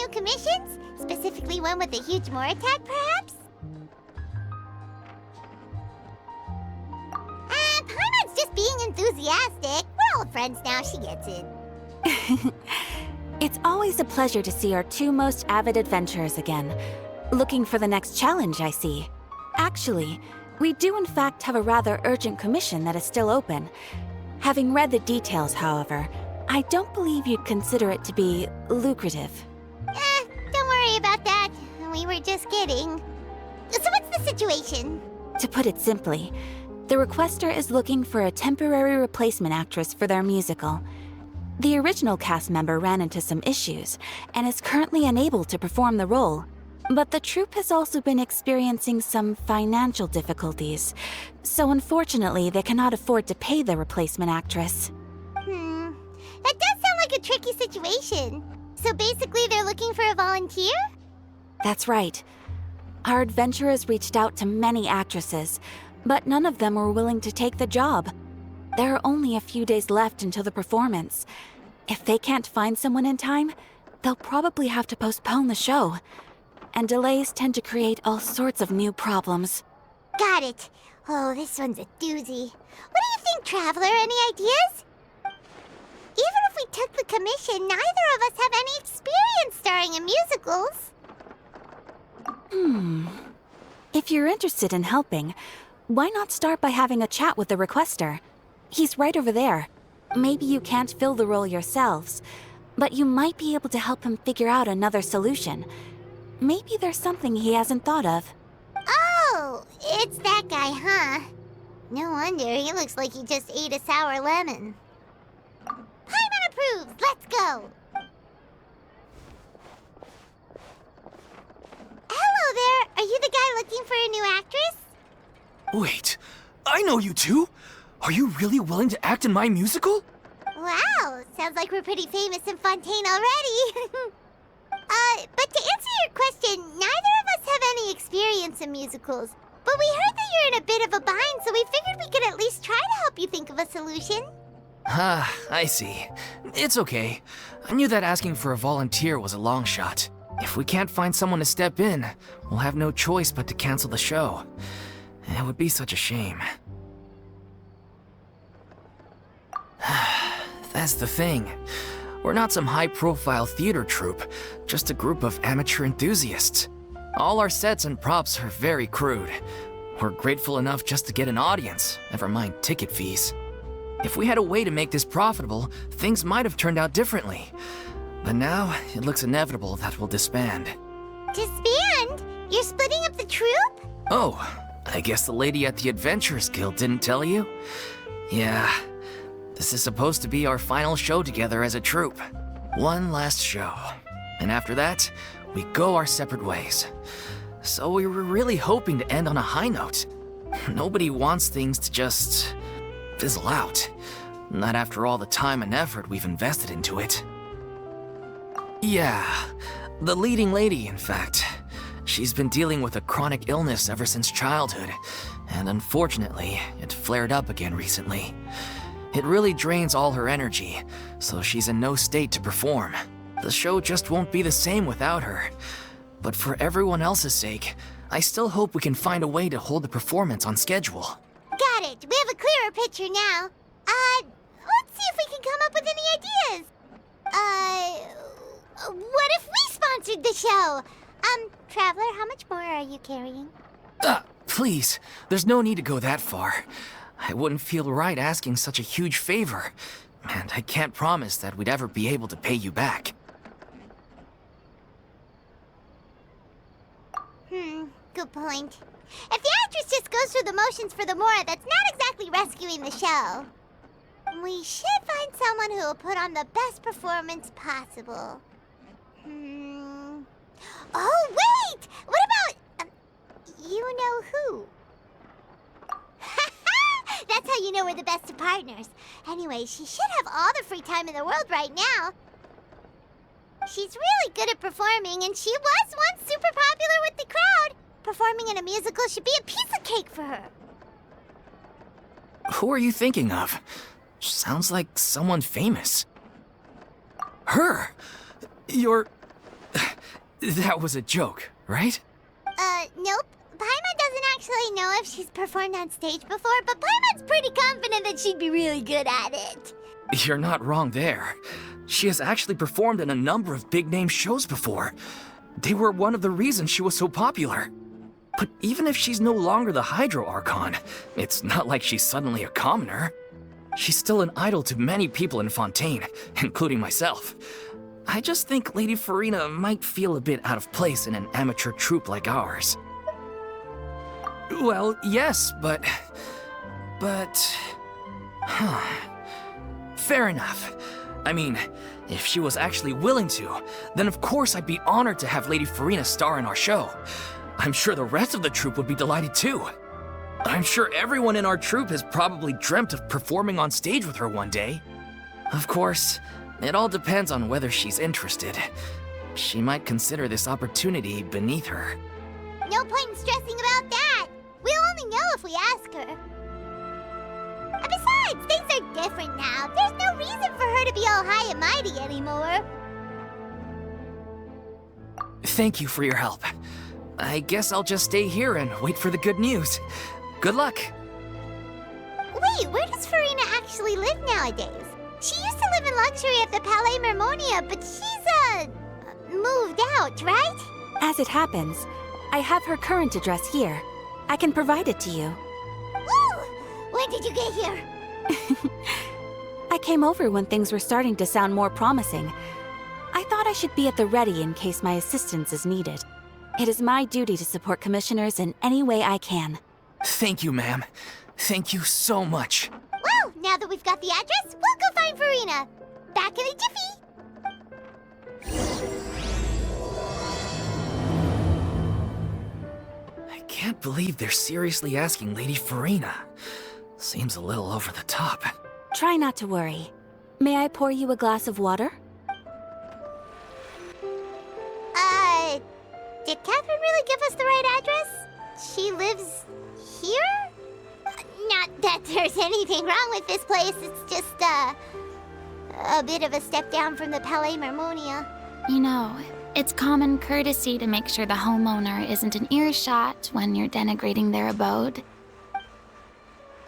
new commissions? Specifically one with a huge more attack, perhaps? Paimon's just being enthusiastic. We're old friends now, she gets it. It's always a pleasure to see our two most avid adventurers again. Looking for the next challenge, I see. Actually, we do in fact have a rather urgent commission that is still open. Having read the details, however, I don't believe you'd consider it to be lucrative. Don't worry about that. We were just kidding. So what's the situation? To put it simply, the requester is looking for a temporary replacement actress for their musical. The original cast member ran into some issues and is currently unable to perform the role. But the troupe has also been experiencing some financial difficulties, so unfortunately they cannot afford to pay the replacement actress. That does sound like a tricky situation. So basically they're looking for a volunteer? That's right. Our adventurers reached out to many actresses, but none of them were willing to take the job. There are only a few days left until the performance. If they can't find someone in time, they'll probably have to postpone the show. And delays tend to create all sorts of new problems. Got it. Oh, this one's a doozy. What do you think, Traveler? Any ideas? Even if we took the commission, neither of us have any experience starring in musicals. If you're interested in helping, why not start by having a chat with the requester? He's right over there. Maybe you can't fill the role yourselves, but you might be able to help him figure out another solution. Maybe there's something he hasn't thought of. Oh, it's that guy, huh? No wonder, he looks like he just ate a sour lemon. Paimon approves! Let's go! Hello there! Are you the guy looking for a new actress? Wait, I know you two! Are you really willing to act in my musical? Wow, sounds like we're pretty famous in Fontaine already. But to answer your question, neither of us have any experience in musicals. But we heard that you're in a bit of a bind, so we figured we could at least try to help you think of a solution. Ah, I see. It's okay. I knew that asking for a volunteer was a long shot. If we can't find someone to step in, we'll have no choice but to cancel the show. It would be such a shame. That's the thing. We're not some high-profile theater troupe, just a group of amateur enthusiasts. All our sets and props are very crude. We're grateful enough just to get an audience, never mind ticket fees. If we had a way to make this profitable, things might have turned out differently. But now, it looks inevitable that we'll disband. Disband? You're splitting up the troupe? Oh, I guess the lady at the Adventurers Guild didn't tell you? Yeah. This is supposed to be our final show together as a troupe. One last show. And after that, we go our separate ways. So we were really hoping to end on a high note. Nobody wants things to just fizzle out. Not after all the time and effort we've invested into it. Yeah, the leading lady, in fact. She's been dealing with a chronic illness ever since childhood, and unfortunately, it flared up again recently. It really drains all her energy, so she's in no state to perform. The show just won't be the same without her. But for everyone else's sake, I still hope we can find a way to hold the performance on schedule. Got it. We have a clearer picture now. Let's see if we can come up with any ideas. What if we sponsored the show? Traveler, how much more are you carrying? Please, there's no need to go that far. I wouldn't feel right asking such a huge favor, and I can't promise that we'd ever be able to pay you back. Good point. If the actress just goes through the motions for the Mora, that's not exactly rescuing the show. We should find someone who will put on the best performance possible. Oh, wait! What about... you know who? That's how you know we're the best of partners. Anyway, she should have all the free time in the world right now. She's really good at performing, and she was once super popular with the crowd. Performing in a musical should be a piece of cake for her. Who are you thinking of? Sounds like someone famous. Her! That was a joke, right? Nope. Paimon doesn't actually know if she's performed on stage before, but Paimon's pretty confident that she'd be really good at it. You're not wrong there. She has actually performed in a number of big-name shows before. They were one of the reasons she was so popular. But even if she's no longer the Hydro Archon, it's not like she's suddenly a commoner. She's still an idol to many people in Fontaine, including myself. I just think Lady Furina might feel a bit out of place in an amateur troupe like ours. Well, yes, but... Fair enough. I mean, if she was actually willing to, then of course I'd be honored to have Lady Furina star in our show. I'm sure the rest of the troupe would be delighted too. I'm sure everyone in our troupe has probably dreamt of performing on stage with her one day. Of course, it all depends on whether she's interested. She might consider this opportunity beneath her. No point in stressing about that. We'll only know if we ask her. And besides, things are different now. There's no reason for her to be all high and mighty anymore. Thank you for your help. I guess I'll just stay here and wait for the good news. Good luck. Wait, where does Furina actually live nowadays? She used to live in luxury at the Palais Mermonia, but she's, moved out, right? As it happens, I have her current address here. I can provide it to you. Woo! When did you get here? I came over when things were starting to sound more promising. I thought I should be at the ready in case my assistance is needed. It is my duty to support commissioners in any way I can. Thank you, ma'am. Thank you so much. Well, now that we've got the address, we'll go find Furina. Back in a jiffy. I can't believe they're seriously asking Lady Furina. Seems a little over the top. Try not to worry. May I pour you a glass of water? Did Catherine really give us the right address? She lives here? Not that there's anything wrong with this place, it's just, a bit of a step down from the Palais Mermonia. You know, it's common courtesy to make sure the homeowner isn't in earshot when you're denigrating their abode.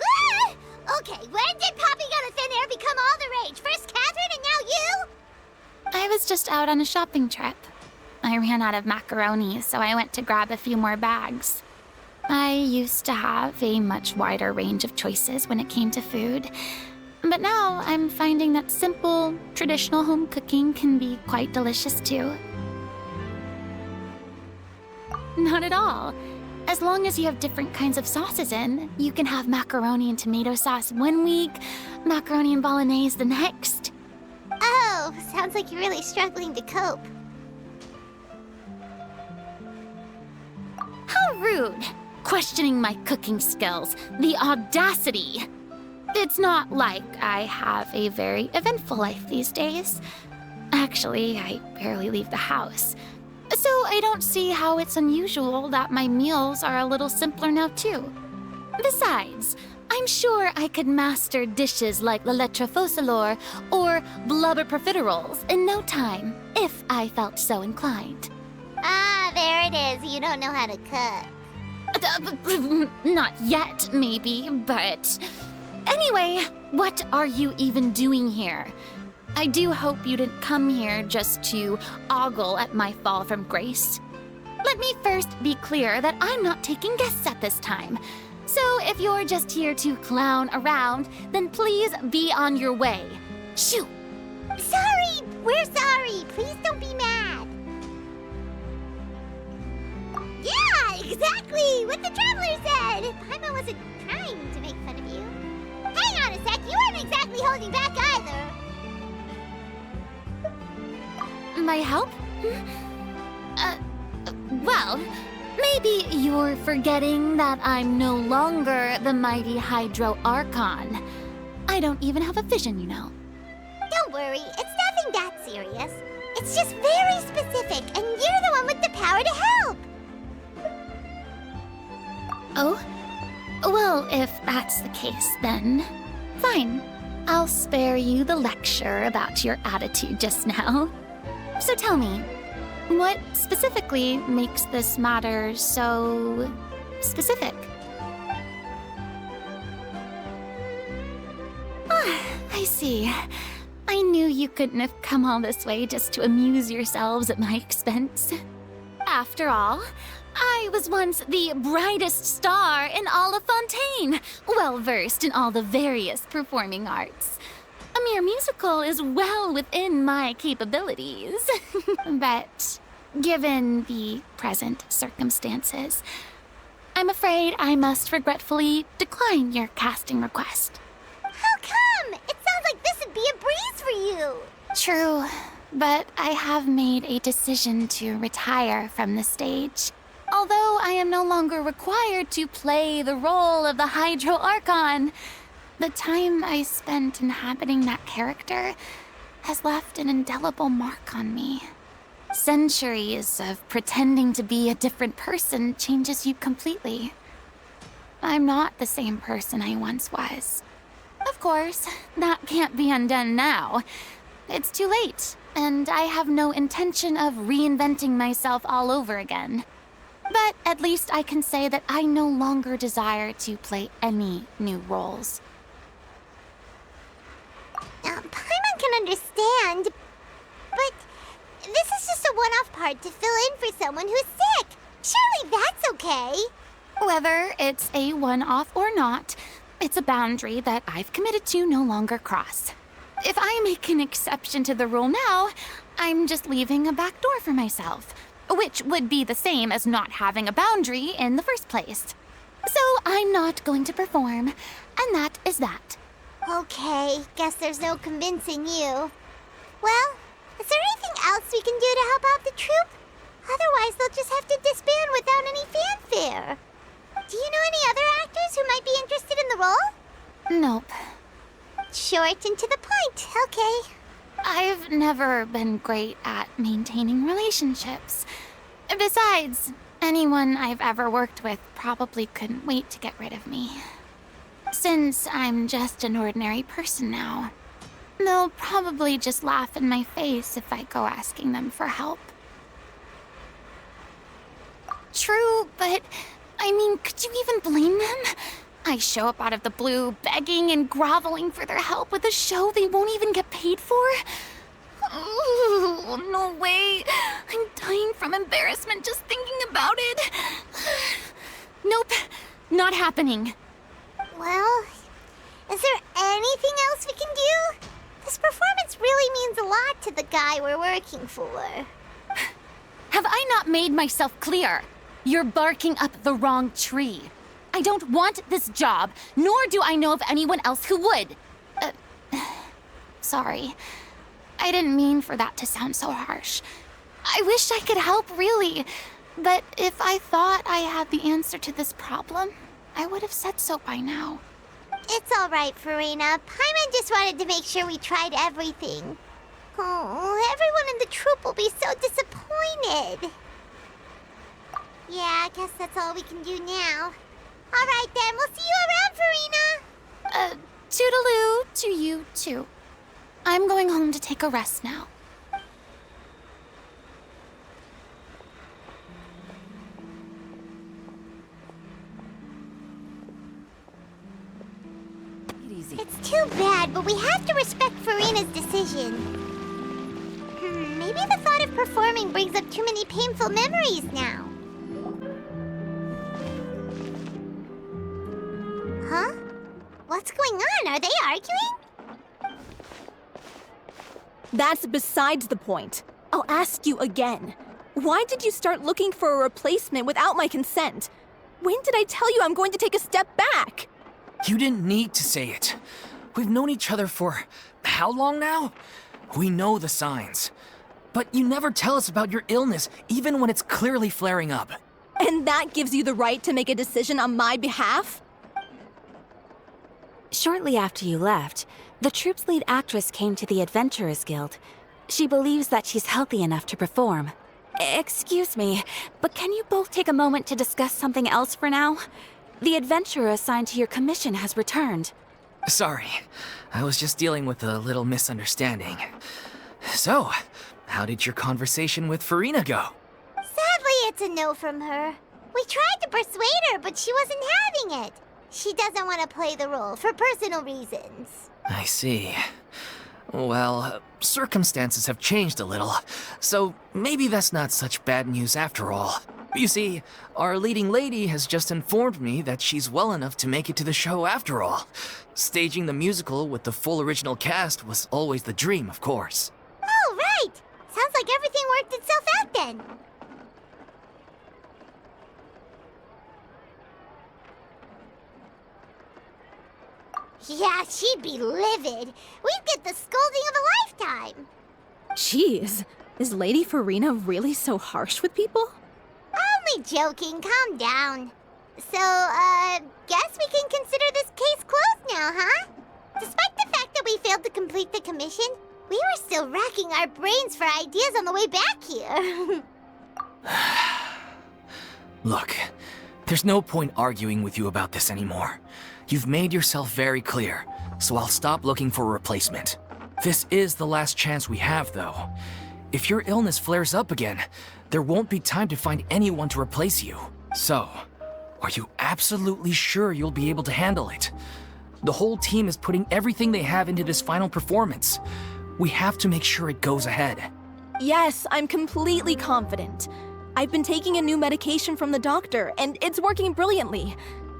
Ah! Okay, when did Poppy Got a Thin Air become all the rage? First Catherine and now you? I was just out on a shopping trip. I ran out of macaroni, so I went to grab a few more bags. I used to have a much wider range of choices when it came to food, but now I'm finding that simple, traditional home cooking can be quite delicious too. Not at all. As long as you have different kinds of sauces in, you can have macaroni and tomato sauce one week, macaroni and bolognese the next. Oh, sounds like you're really struggling to cope. How rude! Questioning my cooking skills. The audacity! It's not like I have a very eventful life these days. Actually, I barely leave the house. So I don't see how it's unusual that my meals are a little simpler now too. Besides, I'm sure I could master dishes like la lettre focilor or blubber profiteroles in no time, if I felt so inclined. Ah, there it is. You don't know how to cook. Not yet, maybe, but... Anyway, what are you even doing here? I do hope you didn't come here just to ogle at my fall from grace. Let me first be clear that I'm not taking guests at this time. So if you're just here to clown around, then please be on your way. Shoo! Sorry! We're sorry! Please don't be mad! Yeah, exactly! What the Traveler said! Paimon wasn't trying to make fun of you. Hang on a sec, you weren't exactly holding back either. My help? Well, maybe you're forgetting that I'm no longer the mighty Hydro Archon. I don't even have a vision, you know. Don't worry, it's nothing that serious. It's just very specific, and you're the one with the power to help. Oh? Well, if that's the case, then fine. I'll spare you the lecture about your attitude just now. So tell me, What specifically makes this matter so specific? Ah, I see. I knew you couldn't have come all this way just to amuse yourselves at my expense. After all, I was once the brightest star in all of Fontaine, well-versed in all the various performing arts. A mere musical is well within my capabilities. But given the present circumstances, I'm afraid I must regretfully decline your casting request. How come? It sounds like this would be a breeze for you. True, but I have made a decision to retire from the stage. Although I am no longer required to play the role of the Hydro Archon, the time I spent inhabiting that character has left an indelible mark on me. Centuries of pretending to be a different person changes you completely. I'm not the same person I once was. Of course, that can't be undone now. It's too late, and I have no intention of reinventing myself all over again. But at least I can say that I no longer desire to play any new roles. Paimon can understand, but this is just a one-off part to fill in for someone who's sick. Surely that's okay. Whether it's a one-off or not, it's a boundary that I've committed to no longer cross. If I make an exception to the rule now, I'm just leaving a back door for myself, which would be the same as not having a boundary in the first place. So I'm not going to perform, and that is that. Okay, guess there's no convincing you. Well, is there anything else we can do to help out the troupe? Otherwise, they'll just have to disband without any fanfare. Do you know any other actors who might be interested in the role? Nope. Short and to the point, okay. I've never been great at maintaining relationships. Besides, anyone I've ever worked with probably couldn't wait to get rid of me. Since I'm just an ordinary person now, they'll probably just laugh in my face if I go asking them for help. True, but I mean, could you even blame them? I show up out of the blue, begging and groveling for their help with a show they won't even get paid for? Ooh, no way. I'm dying from embarrassment just thinking about it. Nope, not happening. Well, is there anything else we can do? This performance really means a lot to the guy we're working for. Have I not made myself clear? You're barking up the wrong tree. I don't want this job, nor do I know of anyone else who would. Sorry. I didn't mean for that to sound so harsh. I wish I could help, really. But if I thought I had the answer to this problem, I would have said so by now. It's all right, Furina. Paimon just wanted to make sure we tried everything. Oh, everyone in the troupe will be so disappointed. Yeah, I guess that's all we can do now. All right, then. We'll see you around, Furina. Toodaloo to you, too. I'm going home to take a rest now. It's too bad, but we have to respect Furina's decision. Maybe the thought of performing brings up too many painful memories now. Huh? What's going on? Are they arguing? That's besides the point. I'll ask you again. Why did you start looking for a replacement without my consent? When did I tell you I'm going to take a step back? You didn't need to say it. We've known each other for how long now? We know the signs. But you never tell us about your illness, even when it's clearly flaring up. And that gives you the right to make a decision on my behalf? Shortly after you left, the troupe's lead actress came to the Adventurers Guild. She believes that she's healthy enough to perform. Excuse me, but can you both take a moment to discuss something else for now? The adventurer assigned to your commission has returned. Sorry, I was just dealing with a little misunderstanding. So, how did your conversation with Furina go? Sadly, it's a no from her. We tried to persuade her, but she wasn't having it. She doesn't want to play the role for personal reasons. I see. Well, circumstances have changed a little, so maybe that's not such bad news after all. You see, our leading lady has just informed me that she's well enough to make it to the show after all. Staging the musical with the full original cast was always the dream, of course. Oh, right! Sounds like everything worked itself out then. Yeah, she'd be livid. We'd get the scolding of a lifetime. Jeez, is Lady Furina really so harsh with people? Only joking, calm down. So, guess we can consider this case closed now, huh? Despite the fact that we failed to complete the commission, we were still racking our brains for ideas on the way back here. Look, there's no point arguing with you about this anymore. You've made yourself very clear, so I'll stop looking for a replacement. This is the last chance we have, though. If your illness flares up again, there won't be time to find anyone to replace you. So, are you absolutely sure you'll be able to handle it? The whole team is putting everything they have into this final performance. We have to make sure it goes ahead. Yes, I'm completely confident. I've been taking a new medication from the doctor, and it's working brilliantly.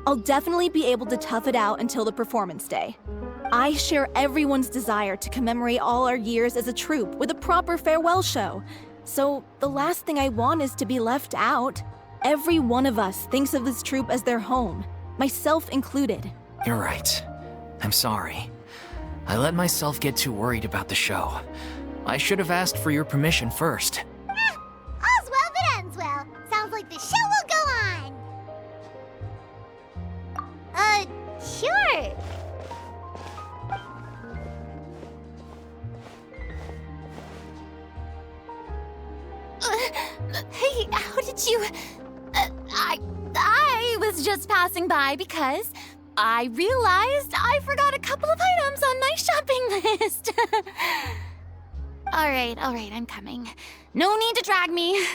I'll definitely be able to tough it out until the performance day. I share everyone's desire to commemorate all our years as a troupe with a proper farewell show. So the last thing I want is to be left out. Every one of us thinks of this troupe as their home, myself included. You're right. I'm sorry. I let myself get too worried about the show. I should have asked for your permission first. All's well that ends well. Sounds like the show will go on. Sure. Hey, how did you... I was just passing by because I realized I forgot a couple of items on my shopping list. All right, I'm coming. No need to drag me.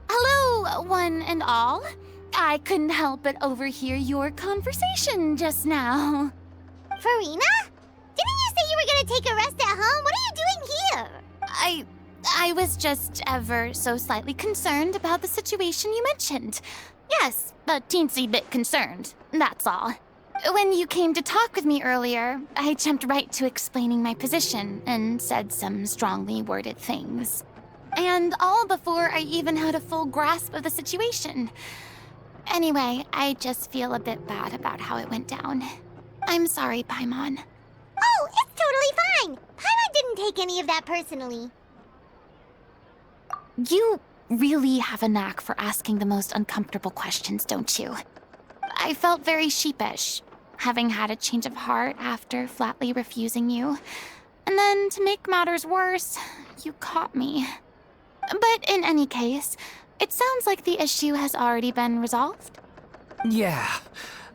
Hello, one and all. I couldn't help but overhear your conversation just now. Furina? Didn't you say you were gonna take a rest at home? What are you doing here? I was just ever so slightly concerned about the situation you mentioned. Yes, a teensy bit concerned, that's all. When you came to talk with me earlier, I jumped right to explaining my position and said some strongly worded things. And all before I even had a full grasp of the situation. Anyway, I just feel a bit bad about how it went down. I'm sorry, Paimon. Oh, it's totally fine. Paimon didn't take any of that personally. You really have a knack for asking the most uncomfortable questions, don't you? I felt very sheepish, having had a change of heart after flatly refusing you. And then, to make matters worse, you caught me. But in any case, it sounds like the issue has already been resolved. Yeah.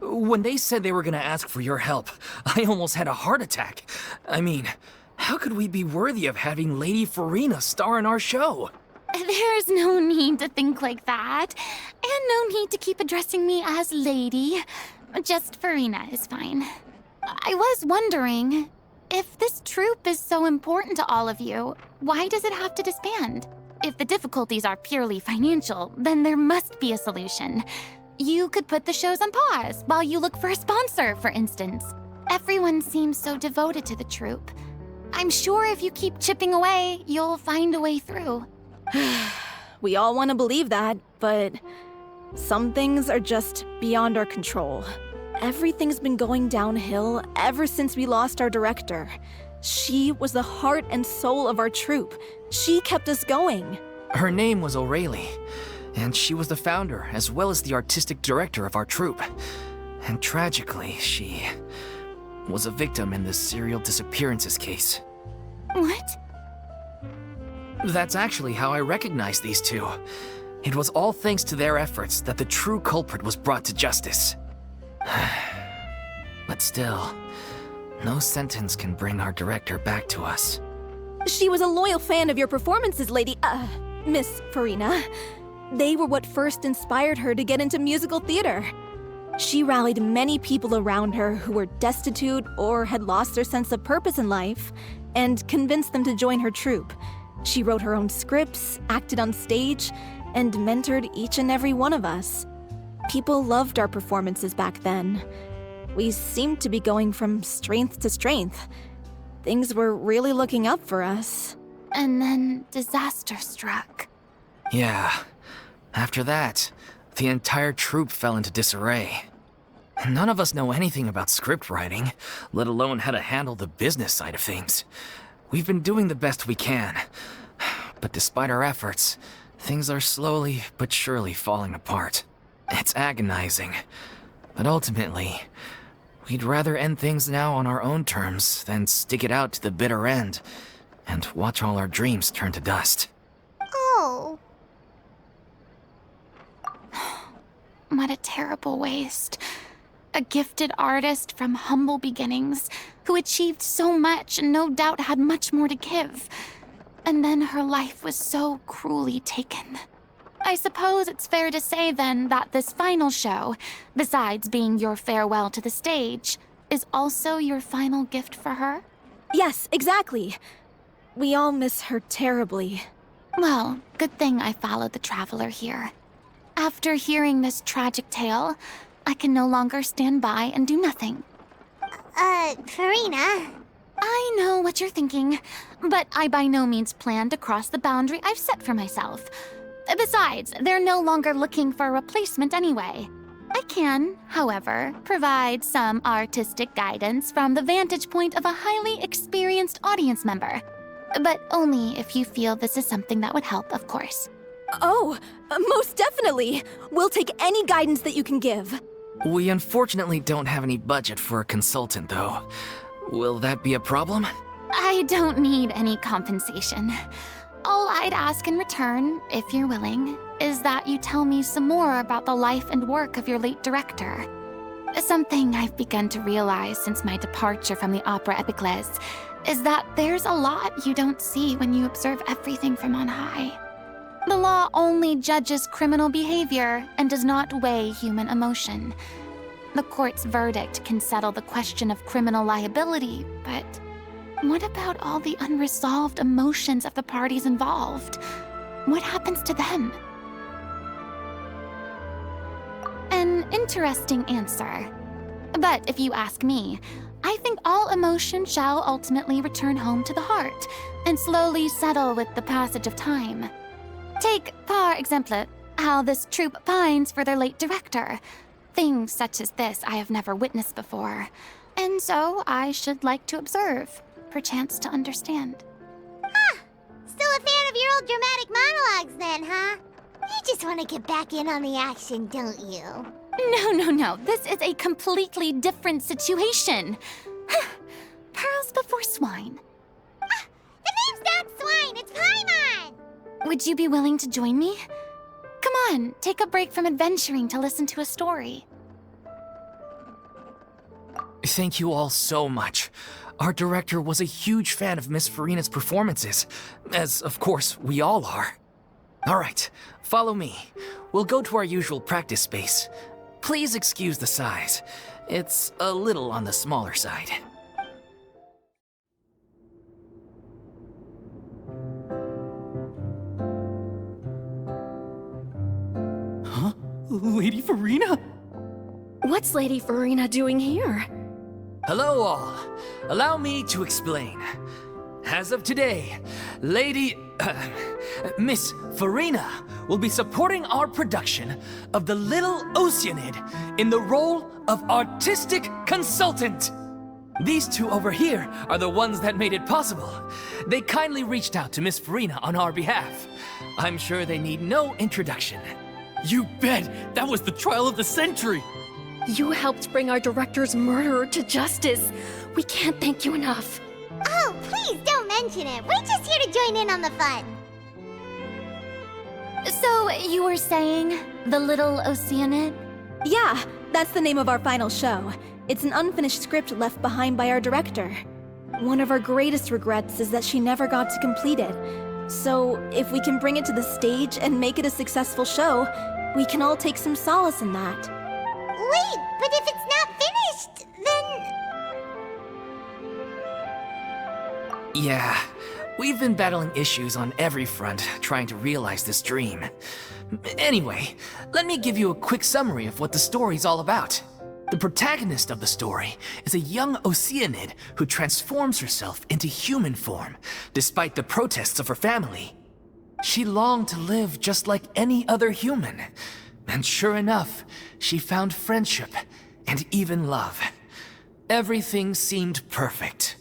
When they said they were gonna ask for your help, I almost had a heart attack. I mean, how could we be worthy of having Lady Furina star in our show? There's no need to think like that. And no need to keep addressing me as lady. Just Furina is fine. I was wondering, if this troupe is so important to all of you, why does it have to disband? If the difficulties are purely financial, then there must be a solution. You could put the shows on pause while you look for a sponsor, for instance. Everyone seems so devoted to the troupe. I'm sure if you keep chipping away, you'll find a way through. We all want to believe that, but some things are just beyond our control. Everything's been going downhill ever since we lost our director. She was the heart and soul of our troupe. She kept us going. Her name was O'Reilly, and she was the founder as well as the artistic director of our troupe. And tragically, she was a victim in the serial disappearances case. What? That's actually how I recognized these two. It was all thanks to their efforts that the true culprit was brought to justice. But still, no sentence can bring our director back to us. She was a loyal fan of your performances, Miss Furina. They were what first inspired her to get into musical theater. She rallied many people around her who were destitute or had lost their sense of purpose in life, and convinced them to join her troupe. She wrote her own scripts, acted on stage, and mentored each and every one of us. People loved our performances back then. We seemed to be going from strength to strength. Things were really looking up for us. And then disaster struck. Yeah. After that, the entire troupe fell into disarray. None of us know anything about script writing, let alone how to handle the business side of things. We've been doing the best we can. But despite our efforts, things are slowly but surely falling apart. It's agonizing. But ultimately, we'd rather end things now on our own terms than stick it out to the bitter end and watch all our dreams turn to dust. Oh. What a terrible waste. A gifted artist from humble beginnings who achieved so much and no doubt had much more to give. And then her life was so cruelly taken. I suppose it's fair to say then that this final show, besides being your farewell to the stage, is also your final gift for her? Yes, exactly. We all miss her terribly. Well, good thing I followed the Traveler here. After hearing this tragic tale, I can no longer stand by and do nothing. Furina. I know what you're thinking, but I by no means plan to cross the boundary I've set for myself. Besides, they're no longer looking for a replacement anyway. I can, however, provide some artistic guidance from the vantage point of a highly experienced audience member. But only if you feel this is something that would help, of course. Oh, most definitely. We'll take any guidance that you can give. We unfortunately don't have any budget for a consultant, though. Will that be a problem? I don't need any compensation. All I'd ask in return, if you're willing, is that you tell me some more about the life and work of your late director. Something I've begun to realize since my departure from the Opera Epiclese is that there's a lot you don't see when you observe everything from on high. The law only judges criminal behavior and does not weigh human emotion. The court's verdict can settle the question of criminal liability, but what about all the unresolved emotions of the parties involved? What happens to them? An interesting answer. But if you ask me, I think all emotion shall ultimately return home to the heart and slowly settle with the passage of time. Take, par exemple, how this troupe pines for their late director. Things such as this I have never witnessed before, and so I should like to observe, perchance to understand. Still a fan of your old dramatic monologues then, huh? You just want to get back in on the action, don't you? No. This is a completely different situation. Pearls before swine. The name's not Swine, it's Paimon! Would you be willing to join me? Come on, take a break from adventuring to listen to a story. Thank you all so much. Our director was a huge fan of Miss Furina's performances, as of course we all are. All right, follow me. We'll go to our usual practice space. Please excuse the size. It's a little on the smaller side. Huh? Lady Furina? What's Lady Furina doing here? Hello all. Allow me to explain. As of today, Miss Furina will be supporting our production of The Little Oceanid in the role of artistic consultant. These two over here are the ones that made it possible. They kindly reached out to Miss Furina on our behalf. I'm sure they need no introduction. You bet! That was the trial of the century! You helped bring our director's murderer to justice. We can't thank you enough. Oh, please don't mention it. We're just here to join in on the fun. So, you were saying The Little Oceanid? Yeah, that's the name of our final show. It's an unfinished script left behind by our director. One of our greatest regrets is that she never got to complete it. So, if we can bring it to the stage and make it a successful show, we can all take some solace in that. Wait, but if it's not finished, then... Yeah, we've been battling issues on every front trying to realize this dream. Anyway, let me give you a quick summary of what the story's all about. The protagonist of the story is a young Oceanid who transforms herself into human form, despite the protests of her family. She longed to live just like any other human, and sure enough, she found friendship and even love. Everything seemed perfect.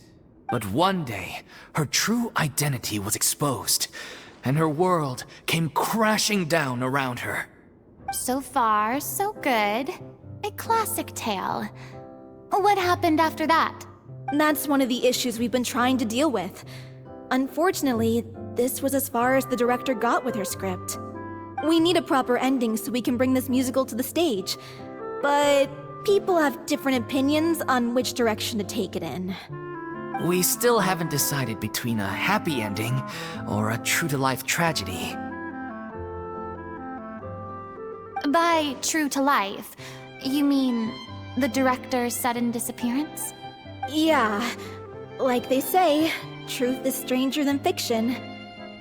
But one day, her true identity was exposed, and her world came crashing down around her. So far, so good. A classic tale. What happened after that? That's one of the issues we've been trying to deal with. Unfortunately, this was as far as the director got with her script. We need a proper ending so we can bring this musical to the stage. But people have different opinions on which direction to take it in. We still haven't decided between a happy ending or a true-to-life tragedy. By true to life, you mean the director's sudden disappearance? Yeah, like they say, truth is stranger than fiction.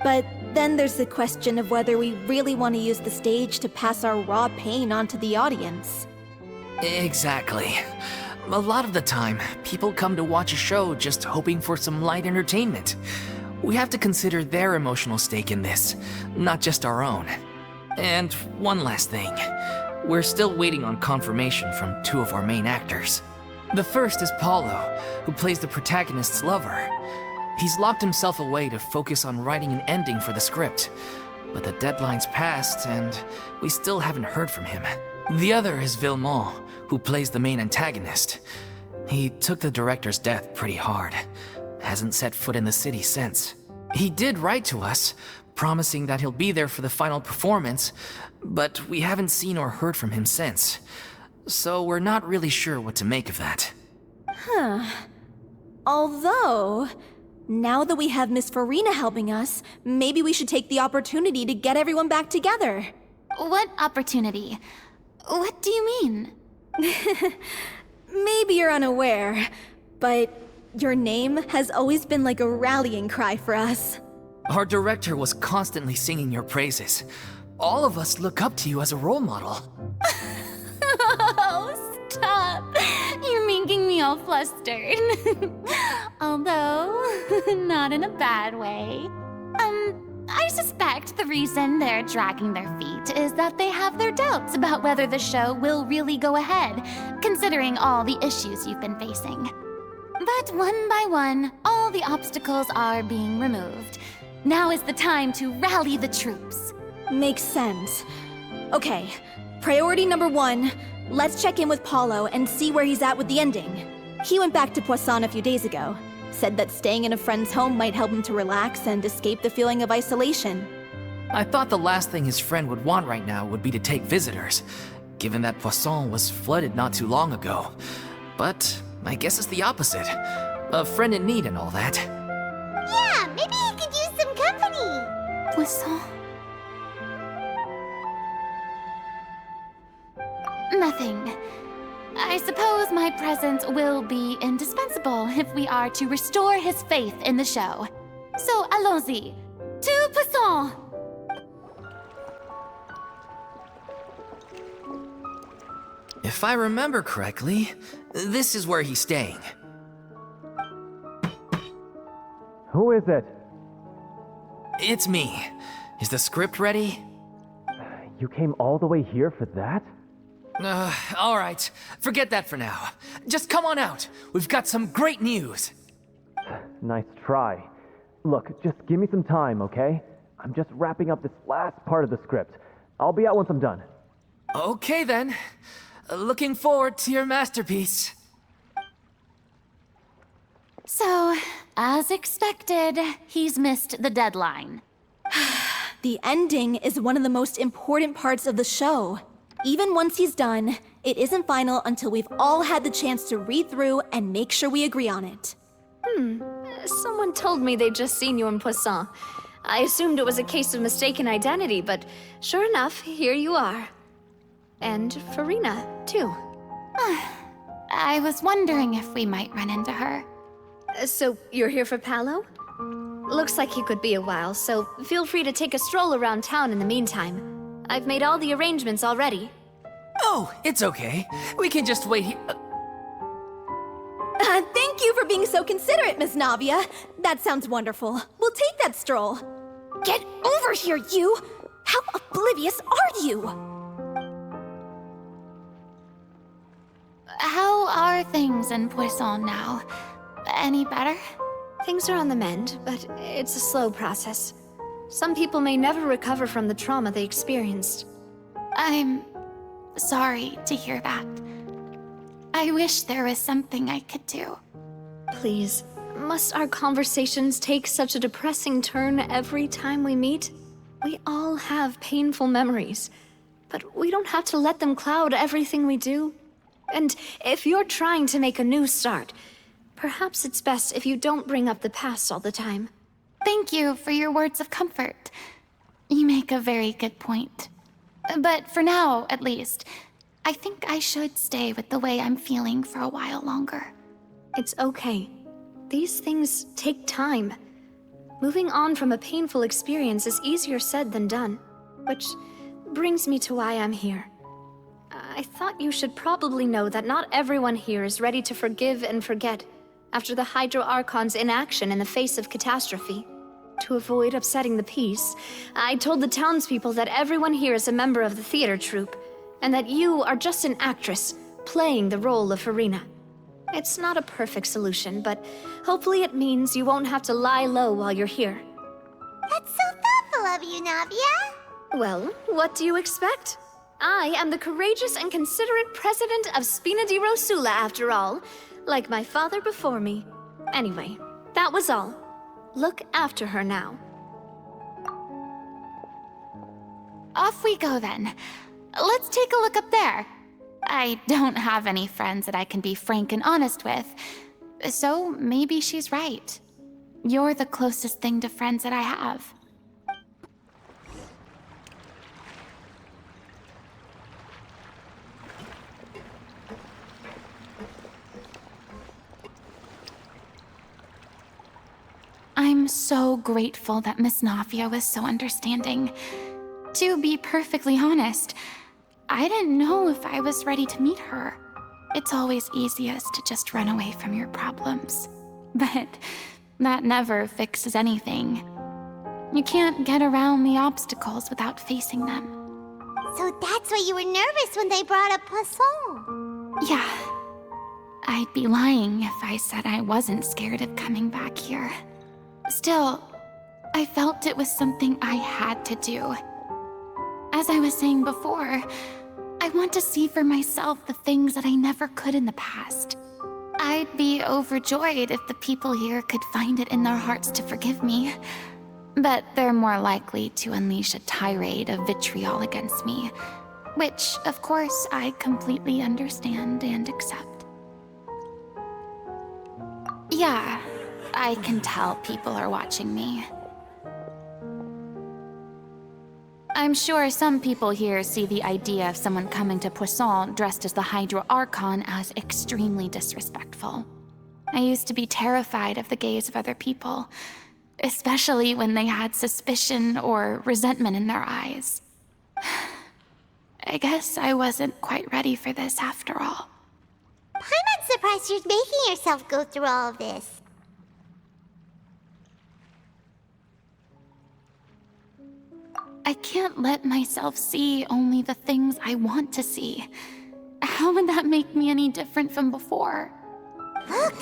But then there's the question of whether we really want to use the stage to pass our raw pain onto the audience. Exactly. A lot of the time, people come to watch a show just hoping for some light entertainment. We have to consider their emotional stake in this, not just our own. And one last thing. We're still waiting on confirmation from two of our main actors. The first is Paulo, who plays the protagonist's lover. He's locked himself away to focus on writing an ending for the script, but the deadline's passed and we still haven't heard from him. The other is Villemont, who plays the main antagonist. He took the director's death pretty hard. Hasn't set foot in the city since. He did write to us, promising that he'll be there for the final performance, but we haven't seen or heard from him since. So we're not really sure what to make of that. Although, now that we have Miss Furina helping us, maybe we should take the opportunity to get everyone back together. What opportunity? What do you mean? Maybe you're unaware, but your name has always been like a rallying cry for us. Our director was constantly singing your praises. All of us look up to you as a role model. Oh, stop! You're making me all flustered. Although, not in a bad way. I suspect the reason they're dragging their feet is that they have their doubts about whether the show will really go ahead, considering all the issues you've been facing. But one by one, all the obstacles are being removed. Now is the time to rally the troops. Makes sense. Okay, priority number 1, let's check in with Paulo and see where he's at with the ending. He went back to Poisson a few days ago. Said that staying in a friend's home might help him to relax and escape the feeling of isolation. I thought the last thing his friend would want right now would be to take visitors, given that Poisson was flooded not too long ago. But I guess it's the opposite. A friend in need and all that. Yeah, maybe he could use some company. Poisson. Nothing. I suppose my presence will be indispensable if we are to restore his faith in the show. So, allons-y. To Poisson! If I remember correctly, this is where he's staying. Who is it? It's me. Is the script ready? You came all the way here for that? All right. Forget that for now. Just come on out. We've got some great news. Nice try. Look, just give me some time, okay? I'm just wrapping up this last part of the script. I'll be out once I'm done. Okay then. Looking forward to your masterpiece. So, as expected, he's missed the deadline. The ending is one of the most important parts of the show. Even once he's done, It isn't final until we've all had the chance to read through and make sure we agree on it. Someone told me they'd just seen you in Poisson. I assumed it was a case of mistaken identity, but sure enough, here you are. And Furina, too. I was wondering if we might run into her. So, you're here for Paolo? Looks like he could be a while, so feel free to take a stroll around town in the meantime. I've made all the arrangements already. Oh, it's okay. We can just wait here. Thank you for being so considerate, Miss Navia. That sounds wonderful. We'll take that stroll. Get over here, you! How oblivious are you? How are things in Poisson now? Any better? Things are on the mend, but it's a slow process. Some people may never recover from the trauma they experienced. I'm sorry to hear that. I wish there was something I could do. Please, must our conversations take such a depressing turn every time we meet? We all have painful memories, but we don't have to let them cloud everything we do. And if you're trying to make a new start, perhaps it's best if you don't bring up the past all the time. Thank you for your words of comfort. You make a very good point. But for now, at least, I think I should stay with the way I'm feeling for a while longer. It's okay. These things take time. Moving on from a painful experience is easier said than done. Which brings me to why I'm here. I thought you should probably know that not everyone here is ready to forgive and forget after the Hydro Archon's inaction in the face of catastrophe. To avoid upsetting the peace, I told the townspeople that everyone here is a member of the theater troupe, and that you are just an actress playing the role of Furina. It's not a perfect solution, but hopefully it means you won't have to lie low while you're here. That's so thoughtful of you, Navia. Well, what do you expect? I am the courageous and considerate president of Spina di Rosula, after all, like my father before me. Anyway, that was all. Look after her now. Off we go then. Let's take a look up there. I don't have any friends that I can be frank and honest with, so maybe she's right. You're the closest thing to friends that I have. I'm so grateful that Miss Navia was so understanding. To be perfectly honest, I didn't know if I was ready to meet her. It's always easiest to just run away from your problems. But that never fixes anything. You can't get around the obstacles without facing them. So that's why you were nervous when they brought up Poisson. Yeah. I'd be lying if I said I wasn't scared of coming back here. Still, I felt it was something I had to do. As I was saying before, I want to see for myself the things that I never could in the past. I'd be overjoyed if the people here could find it in their hearts to forgive me. But they're more likely to unleash a tirade of vitriol against me, which, of course, I completely understand and accept. Yeah, I can tell people are watching me. I'm sure some people here see the idea of someone coming to Poisson dressed as the Hydro Archon as extremely disrespectful. I used to be terrified of the gaze of other people, especially when they had suspicion or resentment in their eyes. I guess I wasn't quite ready for this after all. I'm not surprised you're making yourself go through all of this. I can't let myself see only the things I want to see. How would that make me any different from before? Look!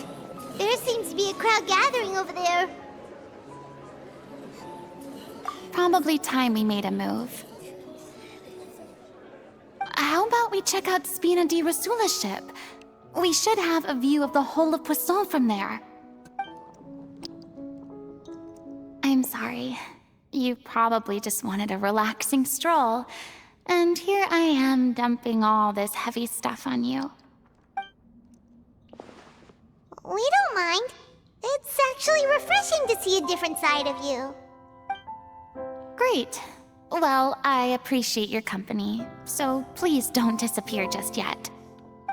There seems to be a crowd gathering over there. Probably time we made a move. How about we check out Spina di Rosula's ship? We should have a view of the whole of Poisson from there. I'm sorry. You probably just wanted a relaxing stroll. And here I am dumping all this heavy stuff on you. We don't mind. It's actually refreshing to see a different side of you. Great. Well, I appreciate your company, so please don't disappear just yet.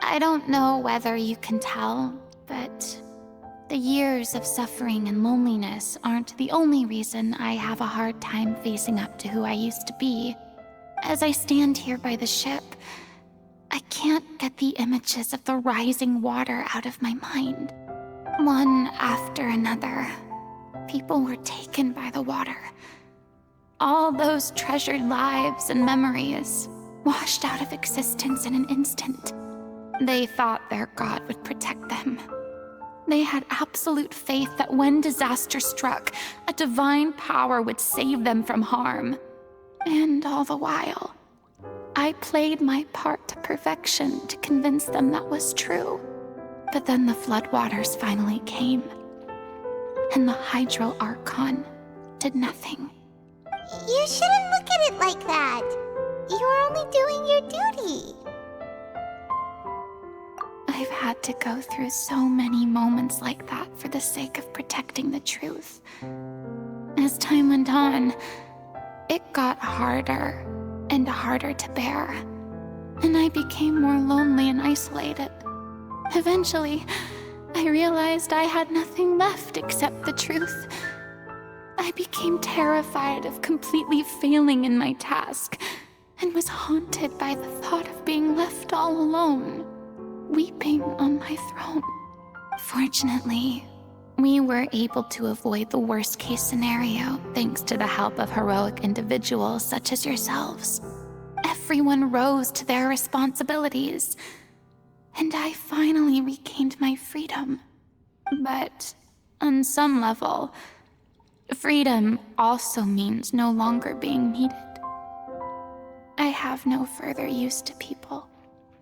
I don't know whether you can tell, but the years of suffering and loneliness aren't the only reason I have a hard time facing up to who I used to be. As I stand here by the ship, I can't get the images of the rising water out of my mind. One after another, people were taken by the water. All those treasured lives and memories washed out of existence in an instant. They thought their god would protect them. They had absolute faith that when disaster struck, a divine power would save them from harm. And all the while, I played my part to perfection to convince them that was true. But then the floodwaters finally came, and the Hydro Archon did nothing. You shouldn't look at it like that. You are only doing your duty. I've had to go through so many moments like that for the sake of protecting the truth. As time went on, it got harder and harder to bear, and I became more lonely and isolated. Eventually, I realized I had nothing left except the truth. I became terrified of completely failing in my task, and was haunted by the thought of being left all alone, weeping on my throne. Fortunately, we were able to avoid the worst-case scenario thanks to the help of heroic individuals such as yourselves. Everyone rose to their responsibilities, and I finally regained my freedom. But on some level, freedom also means no longer being needed. I have no further use to people.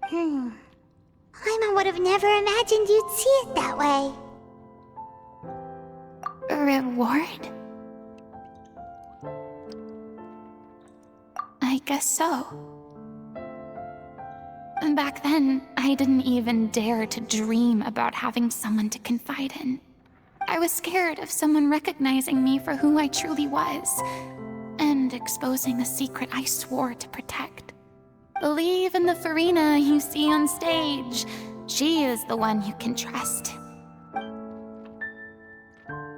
Paimon would have never imagined you'd see it that way. A reward? I guess so. Back then, I didn't even dare to dream about having someone to confide in. I was scared of someone recognizing me for who I truly was, and exposing the secret I swore to protect. Believe in the Furina you see on stage. She is the one you can trust.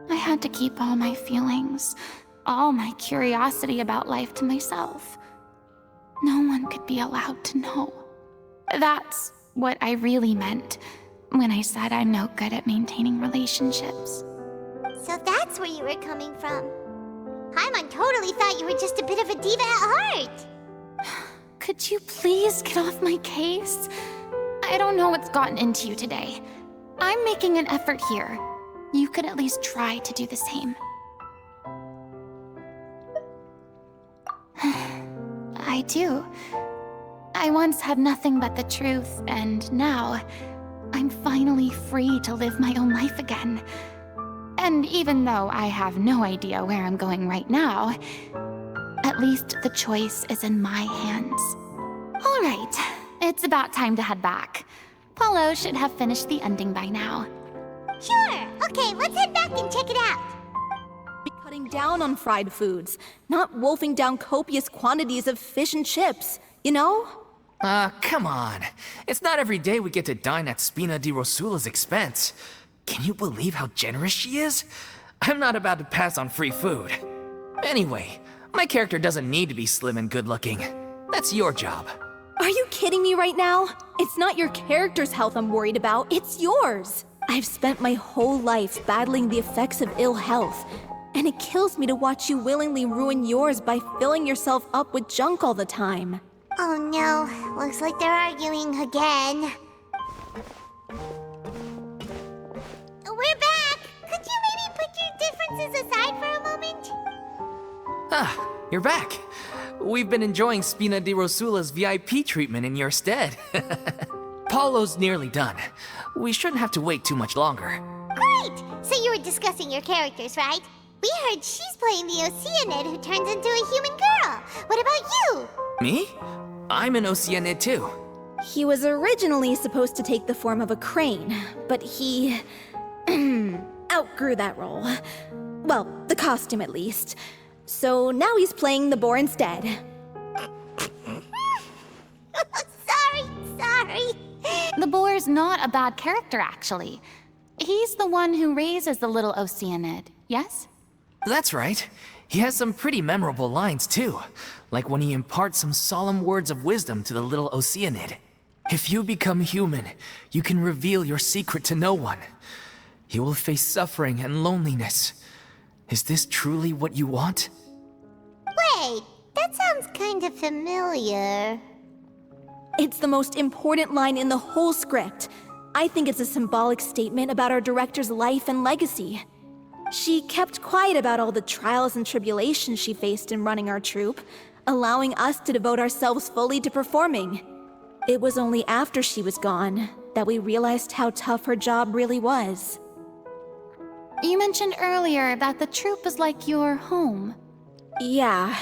I had to keep all my feelings, all my curiosity about life to myself. No one could be allowed to know. That's what I really meant when I said I'm no good at maintaining relationships. So that's where you were coming from. Paimon totally thought you were just a bit of a diva at heart. Could you please get off my case? I don't know what's gotten into you today. I'm making an effort here. You could at least try to do the same. I do. I once had nothing but the truth, and now I'm finally free to live my own life again. And even though I have no idea where I'm going right now, at least the choice is in my hands. All right, it's about time to head back. Paulo should have finished the ending by now. Sure. Okay, let's head back and check it out. Be cutting down on fried foods, not wolfing down copious quantities of fish and chips, you know? Come on. It's not every day we get to dine at Spina di Rosula's expense. Can you believe how generous she is? I'm not about to pass on free food. Anyway, my character doesn't need to be slim and good-looking. That's your job. Are you kidding me right now? It's not your character's health I'm worried about, it's yours. I've spent my whole life battling the effects of ill health, and it kills me to watch you willingly ruin yours by filling yourself up with junk all the time. Oh no, looks like they're arguing again. We're back! Could you maybe put your differences aside for a moment? Ah, you're back. We've been enjoying Spina di Rosula's VIP treatment in your stead. Paulo's nearly done. We shouldn't have to wait too much longer. Great! So you were discussing your characters, right? We heard she's playing the Oceanid who turns into a human girl. What about you? Me? I'm an Oceanid too. He was originally supposed to take the form of a crane, but he outgrew that role. Well, the costume at least. So now he's playing the boar instead. Sorry. The boar's not a bad character, actually. He's the one who raises the little Oceanid, yes? That's right. He has some pretty memorable lines too, like when he imparts some solemn words of wisdom to the little Oceanid. If you become human, you can reveal your secret to no one. You will face suffering and loneliness. Is this truly what you want? Wait, that sounds kind of familiar. It's the most important line in the whole script. I think it's a symbolic statement about our director's life and legacy. She kept quiet about all the trials and tribulations she faced in running our troupe, allowing us to devote ourselves fully to performing. It was only after she was gone that we realized how tough her job really was. You mentioned earlier that the troupe is like your home. Yeah.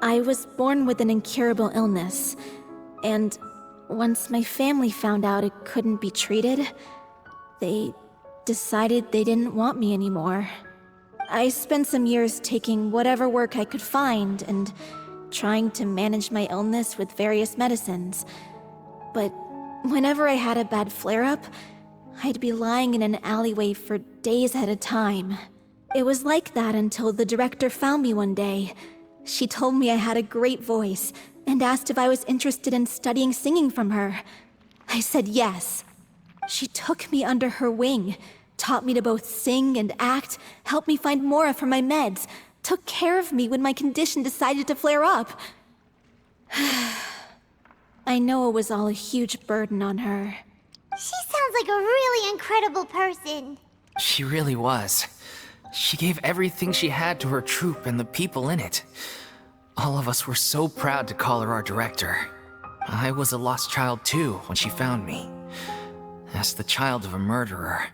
I was born with an incurable illness, and once my family found out it couldn't be treated, they decided they didn't want me anymore. I spent some years taking whatever work I could find and trying to manage my illness with various medicines. But whenever I had a bad flare-up, I'd be lying in an alleyway for days at a time. It was like that until the director found me one day. She told me I had a great voice and asked if I was interested in studying singing from her. I said yes. She took me under her wing, taught me to both sing and act, helped me find Mora for my meds, took care of me when my condition decided to flare up. I know it was all a huge burden on her. She sounds like a really incredible person. She really was. She gave everything she had to her troupe and the people in it. All of us were so proud to call her our director. I was a lost child too when she found me. As the child of a murderer,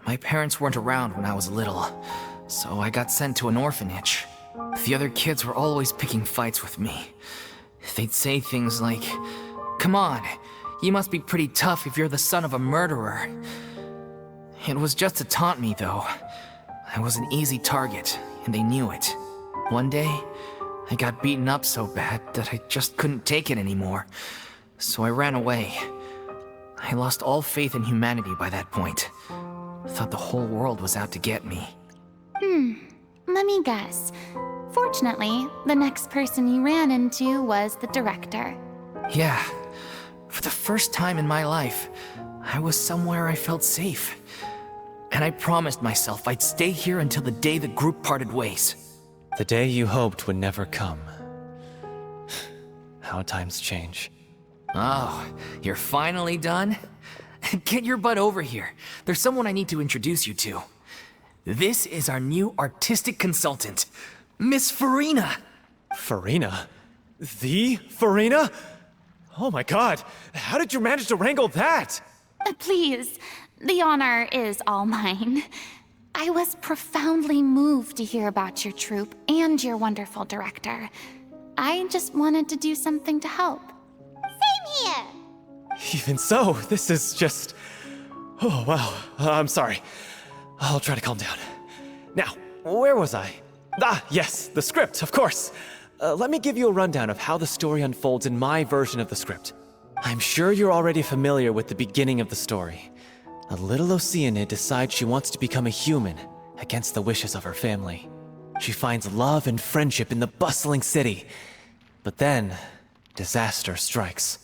my parents weren't around when I was little, so I got sent to an orphanage. The other kids were always picking fights with me. They'd say things like, "Come on, you must be pretty tough if you're the son of a murderer." It was just to taunt me, though. I was an easy target, and they knew it. One day, I got beaten up so bad that I just couldn't take it anymore, so I ran away. I lost all faith in humanity by that point. I thought the whole world was out to get me. Let me guess. Fortunately, the next person you ran into was the director. Yeah. For the first time in my life, I was somewhere I felt safe. And I promised myself I'd stay here until the day the group parted ways. The day you hoped would never come. How times change. Oh, you're finally done? Get your butt over here. There's someone I need to introduce you to. This is our new artistic consultant, Miss Furina. Furina? The Furina? Oh my god, how did you manage to wrangle that? Please, the honor is all mine. I was profoundly moved to hear about your troupe and your wonderful director. I just wanted to do something to help. Same here. Even so, this is just... Oh, wow. I'm sorry. I'll try to calm down. Now, where was I? Ah, yes, the script, of course. Let me give you a rundown of how the story unfolds in my version of the script. I'm sure you're already familiar with the beginning of the story. A little Oceanid decides she wants to become a human, against the wishes of her family. She finds love and friendship in the bustling city. But then, disaster strikes.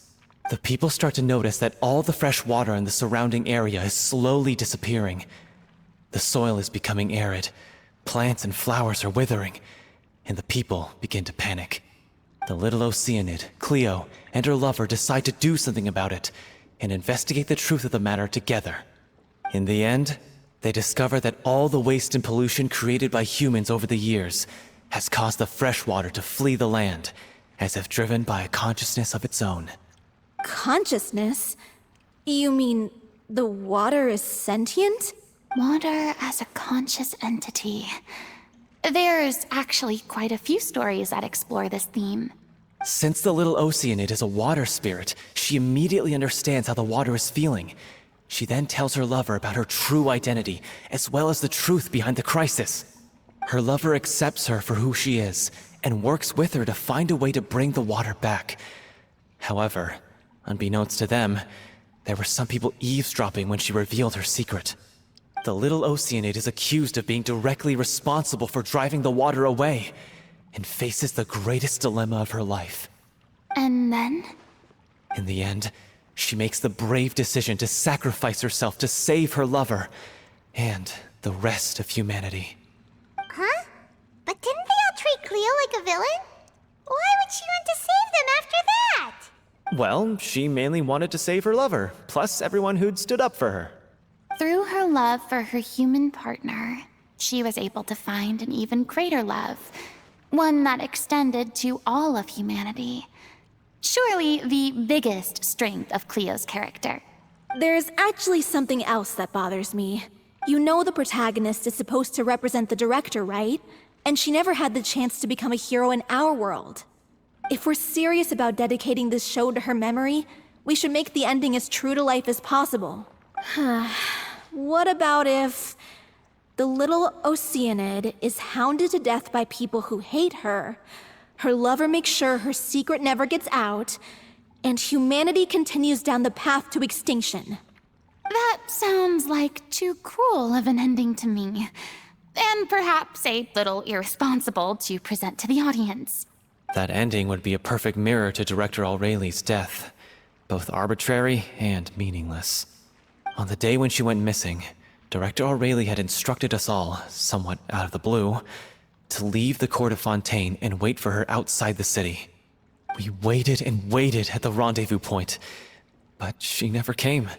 The people start to notice that all the fresh water in the surrounding area is slowly disappearing. The soil is becoming arid, plants and flowers are withering, and the people begin to panic. The little Oceanid, Cleo, and her lover decide to do something about it, and investigate the truth of the matter together. In the end, they discover that all the waste and pollution created by humans over the years has caused the fresh water to flee the land, as if driven by a consciousness of its own. Consciousness? You mean the water is sentient? Water as a conscious entity. There's actually quite a few stories that explore this theme. Since the little Oceanid is a water spirit, she immediately understands how the water is feeling. She then tells her lover about her true identity, as well as the truth behind the crisis. Her lover accepts her for who she is, and works with her to find a way to bring the water back. However, unbeknownst to them, there were some people eavesdropping when she revealed her secret. The little Oceanid is accused of being directly responsible for driving the water away, and faces the greatest dilemma of her life. And then? In the end, she makes the brave decision to sacrifice herself to save her lover, and the rest of humanity. Huh? But didn't they all treat Cleo like a villain? Why would she want to save them after that? Well, she mainly wanted to save her lover, plus everyone who'd stood up for her. Through her love for her human partner, she was able to find an even greater love, one that extended to all of humanity. Surely the biggest strength of Cleo's character. There's actually something else that bothers me. You know the protagonist is supposed to represent the director, right? And she never had the chance to become a hero in our world. If we're serious about dedicating this show to her memory, we should make the ending as true to life as possible. What about if the little Oceanid is hounded to death by people who hate her, her lover makes sure her secret never gets out, and humanity continues down the path to extinction? That sounds like too cruel of an ending to me. And perhaps a little irresponsible to present to the audience. That ending would be a perfect mirror to Director Aureli's death, both arbitrary and meaningless. On the day when she went missing, Director Aureli had instructed us all, somewhat out of the blue, to leave the court of Fontaine and wait for her outside the city. We waited and waited at the rendezvous point, but she never came.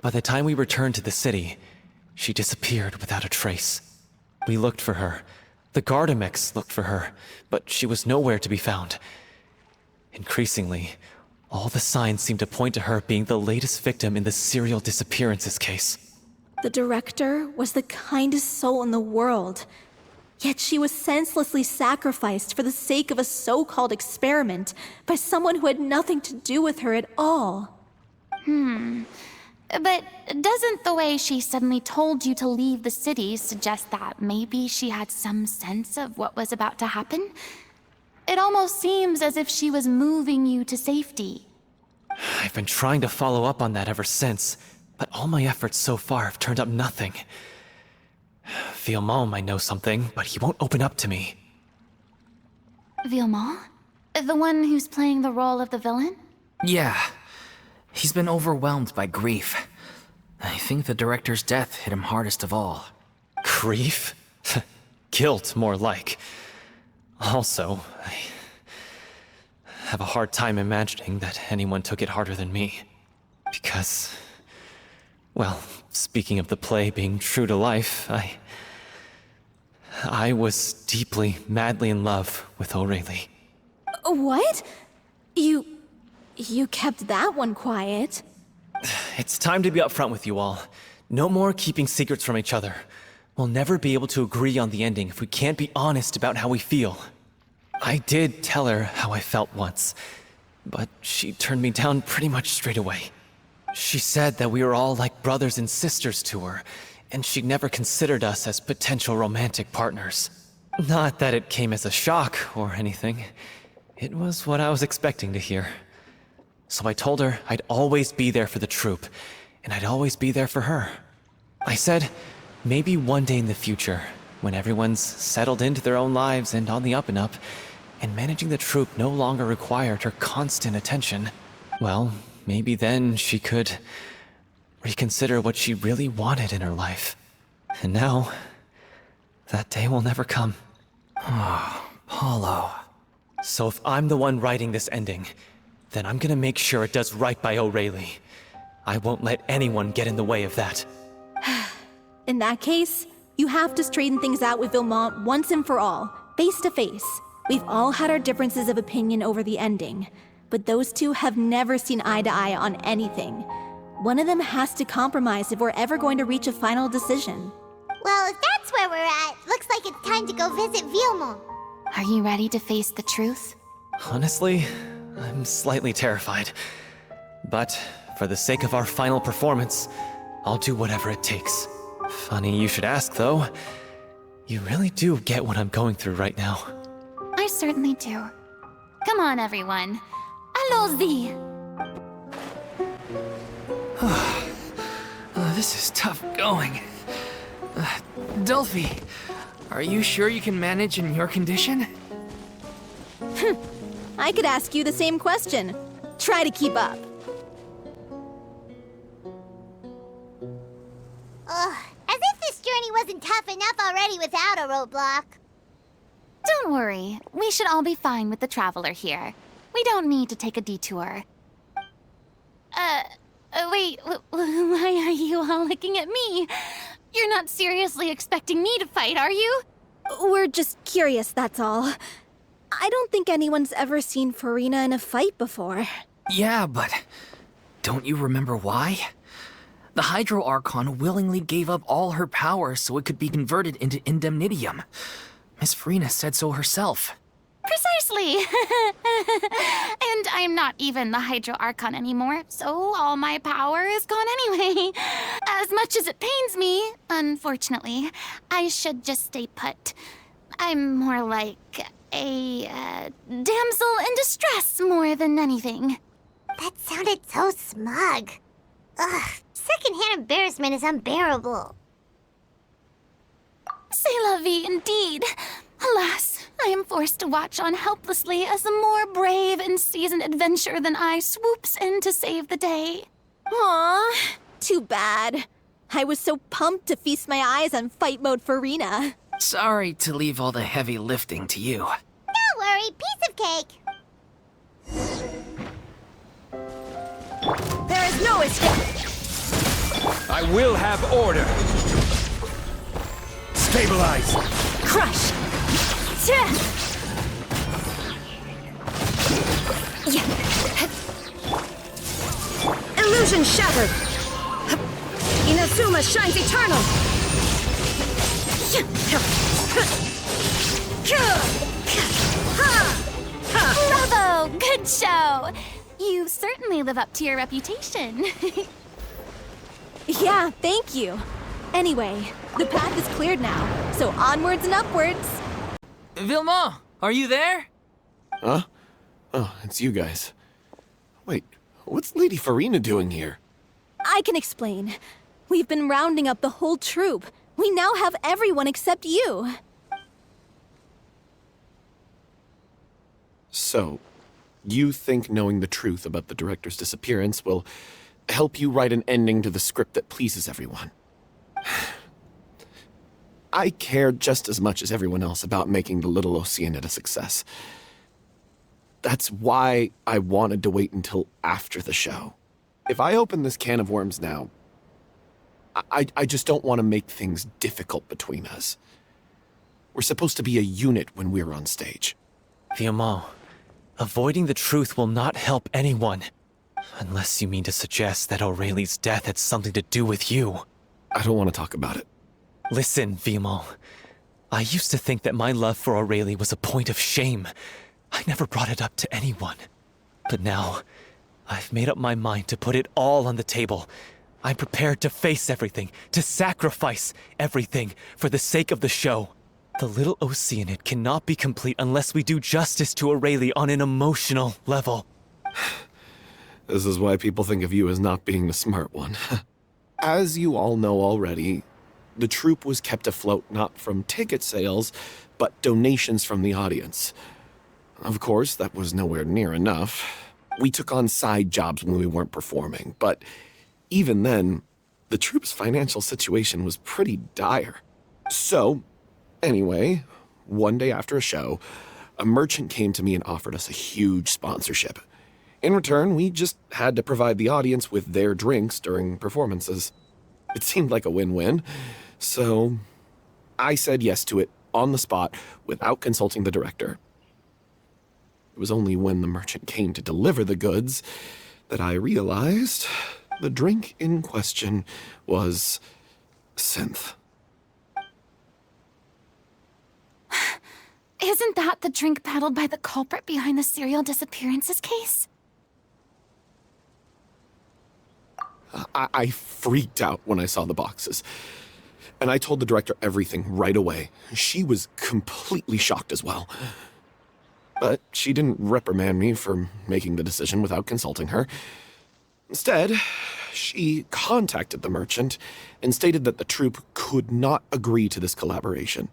By the time we returned to the city, she disappeared without a trace. We looked for her. The Gardamex looked for her, but she was nowhere to be found. Increasingly, all the signs seemed to point to her being the latest victim in the serial disappearances case. The director was the kindest soul in the world, yet she was senselessly sacrificed for the sake of a so-called experiment by someone who had nothing to do with her at all. But doesn't the way she suddenly told you to leave the city suggest that maybe she had some sense of what was about to happen? It almost seems as if she was moving you to safety. I've been trying to follow up on that ever since, but all my efforts so far have turned up nothing. Villemont might know something, but he won't open up to me. Villemont? The one who's playing the role of the villain? Yeah. He's been overwhelmed by grief. I think the director's death hit him hardest of all. Grief? Guilt, more like. Also, I have a hard time imagining that anyone took it harder than me. Because, well, speaking of the play being true to life, I was deeply, madly in love with Aureli. What? You kept that one quiet. It's time to be upfront with you all. No more keeping secrets from each other. We'll never be able to agree on the ending if we can't be honest about how we feel. I did tell her how I felt once, but she turned me down pretty much straight away. She said that we were all like brothers and sisters to her, and she never considered us as potential romantic partners. Not that it came as a shock or anything. It was what I was expecting to hear. So I told her I'd always be there for the troupe, and I'd always be there for her. I said, maybe one day in the future, when everyone's settled into their own lives and on the up and up, and managing the troupe no longer required her constant attention, well, maybe then she could reconsider what she really wanted in her life. And now, that day will never come. Paulo. So if I'm the one writing this ending, then I'm gonna make sure it does right by Aureli. I won't let anyone get in the way of that. In that case, you have to straighten things out with Villemont once and for all, face to face. We've all had our differences of opinion over the ending, but those two have never seen eye to eye on anything. One of them has to compromise if we're ever going to reach a final decision. Well, if that's where we're at, looks like it's time to go visit Villemont. Are you ready to face the truth? Honestly, I'm slightly terrified. But for the sake of our final performance, I'll do whatever it takes. Funny you should ask, though. You really do get what I'm going through right now. I certainly do. Come on, everyone. Allons-y! This is tough going. Delphi, are you sure you can manage in your condition? I could ask you the same question. Try to keep up. Ugh, as if this journey wasn't tough enough already without a roadblock. Don't worry. We should all be fine with the traveler here. We don't need to take a detour. Wait, why are you all looking at me? You're not seriously expecting me to fight, are you? We're just curious, that's all. I don't think anyone's ever seen Furina in a fight before. Yeah, but don't you remember why? The Hydro Archon willingly gave up all her power so it could be converted into indemnitium. Miss Furina said so herself. Precisely! And I'm not even the Hydro Archon anymore, so all my power is gone anyway. As much as it pains me, unfortunately, I should just stay put. I'm more like a damsel in distress more than anything. That sounded so smug. Ugh, secondhand embarrassment is unbearable. C'est la vie, indeed. Alas, I am forced to watch on helplessly as a more brave and seasoned adventurer than I swoops in to save the day. Aw, too bad. I was so pumped to feast my eyes on fight mode Furina. Sorry to leave all the heavy lifting to you. Don't worry, piece of cake. There is no escape! I will have order! Stabilize! Crush! Illusion shattered! Inazuma shines eternal! Bravo! Good show! You certainly live up to your reputation. Yeah, thank you. Anyway, the path is cleared now, so onwards and upwards. Vilma, are you there? Huh? Oh, it's you guys. Wait, what's Lady Furina doing here? I can explain. We've been rounding up the whole troop. We now have everyone except you. So, you think knowing the truth about the director's disappearance will help you write an ending to the script that pleases everyone? I care just as much as everyone else about making the little Oceanid a success. That's why I wanted to wait until after the show. If I open this can of worms now, I just don't want to make things difficult between us. We're supposed to be a unit when we're on stage. Viamant, avoiding the truth will not help anyone. Unless you mean to suggest that Aurelie's death had something to do with you. I don't want to talk about it. Listen, Viamant. I used to think that my love for Aurelie was a point of shame. I never brought it up to anyone. But now, I've made up my mind to put it all on the table. I'm prepared to face everything, to sacrifice everything for the sake of the show. The little Oceanid cannot be complete unless we do justice to Aurelie on an emotional level. This is why people think of you as not being the smart one. As you all know already, the troupe was kept afloat not from ticket sales, but donations from the audience. Of course, that was nowhere near enough. We took on side jobs when we weren't performing, but even then, the troupe's financial situation was pretty dire. So, anyway, one day after a show, a merchant came to me and offered us a huge sponsorship. In return, we just had to provide the audience with their drinks during performances. It seemed like a win-win, so I said yes to it on the spot without consulting the director. It was only when the merchant came to deliver the goods that I realized the drink in question was synth. Is Isn't that the drink peddled by the culprit behind the serial disappearances case? I freaked out when I saw the boxes. And I told the director everything right away. She was completely shocked as well. But she didn't reprimand me for making the decision without consulting her. Instead, she contacted the merchant and stated that the troupe could not agree to this collaboration.